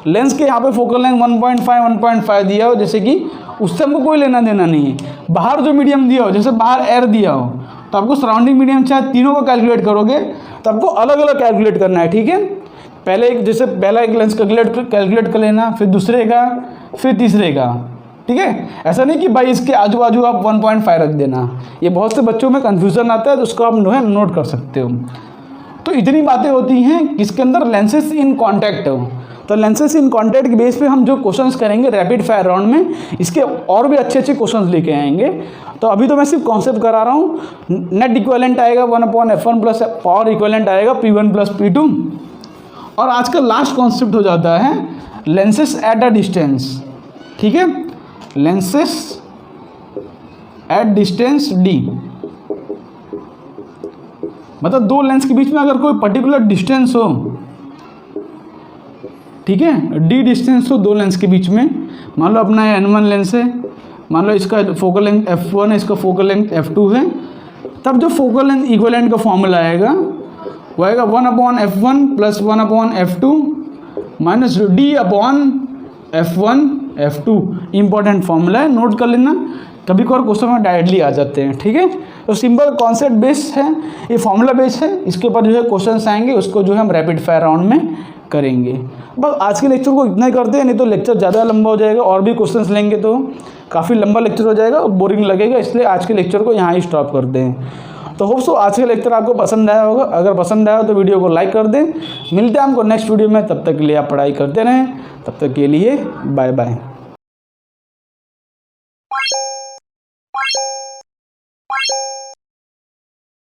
लेंस के यहाँ पे फोकल लेंथ 1.5 दिया हो, जैसे कि उससे हमको कोई लेना देना नहीं है। बाहर जो मीडियम दिया हो, जैसे बाहर एयर दिया हो, तो आपको सराउंडिंग मीडियम चाहे तीनों का कैलकुलेट करोगे तो आपको अलग अलग कैलकुलेट करना है, ठीक है। पहले एक, जैसे पहला एक लेंस कैलकुलेट कर लेना, फिर दूसरे का, फिर तीसरे का, ठीक है। ऐसा नहीं कि भाई इसके आजू बाजू आप 1.5 रख देना, ये बहुत से बच्चों में कन्फ्यूज़न आता है, तो उसको आप नोट कर सकते हो। तो इतनी बातें होती हैं किसके अंदर, लेंसेज इन कॉन्टैक्ट हो। तो लेंसेज इन कॉन्टैक्ट के बेस पे हम जो क्वेश्चंस करेंगे रैपिड फायर राउंड में, इसके और भी अच्छे अच्छे क्वेश्चंस लेके आएंगे। तो अभी तो मैं सिर्फ कॉन्सेप्ट करा रहा हूँ। नेट इक्विवेलेंट आएगा 1/F1 प्लस पावर इक्विवेलेंट आएगा P1 प्लस P2। और आज का लास्ट कॉन्सेप्ट हो जाता है लेंसेज एट अ डिस्टेंस, ठीक है। लेंसेज एट डिस्टेंस D, मतलब दो लेंस के बीच में अगर कोई पर्टिकुलर डिस्टेंस हो, ठीक है, D डिस्टेंस हो दो लेंस के बीच में। मान लो अपना N1 लेंस है, मान लो इसका फोकल लेंथ F1 है, इसका फोकल लेंथ F2 है, तब जो फोकल लेंथ इक्विवेलेंट का फॉर्मूला आएगा वो आएगा 1/F1 plus 1/F2 minus D/F1 F2। Important formula है, नोट कर लेना, कभी कभार क्वेश्चन में डायरेक्टली आ जाते हैं, ठीक है। तो सिंपल कॉन्सेप्ट बेस्ड है, ये फॉर्मूला बेस्ड है, इसके ऊपर जो है क्वेश्चंस आएंगे, उसको जो है हम रैपिड फायर राउंड में करेंगे। बस आज के लेक्चर को इतना ही करते हैं, नहीं तो लेक्चर ज़्यादा लंबा हो जाएगा, और भी क्वेश्चंस लेंगे तो काफ़ी लंबा लेक्चर हो जाएगा और बोरिंग लगेगा, इसलिए आज के लेक्चर को यहाँ ही स्टॉप करते हैं। तो होप सो आज का लेक्चर आपको पसंद आया होगा। अगर पसंद आया तो वीडियो को लाइक कर दें। मिलते हैं हमको नेक्स्ट वीडियो में, तब तक के लिए आप पढ़ाई करते रहें। तब तक के लिए बाय बाय।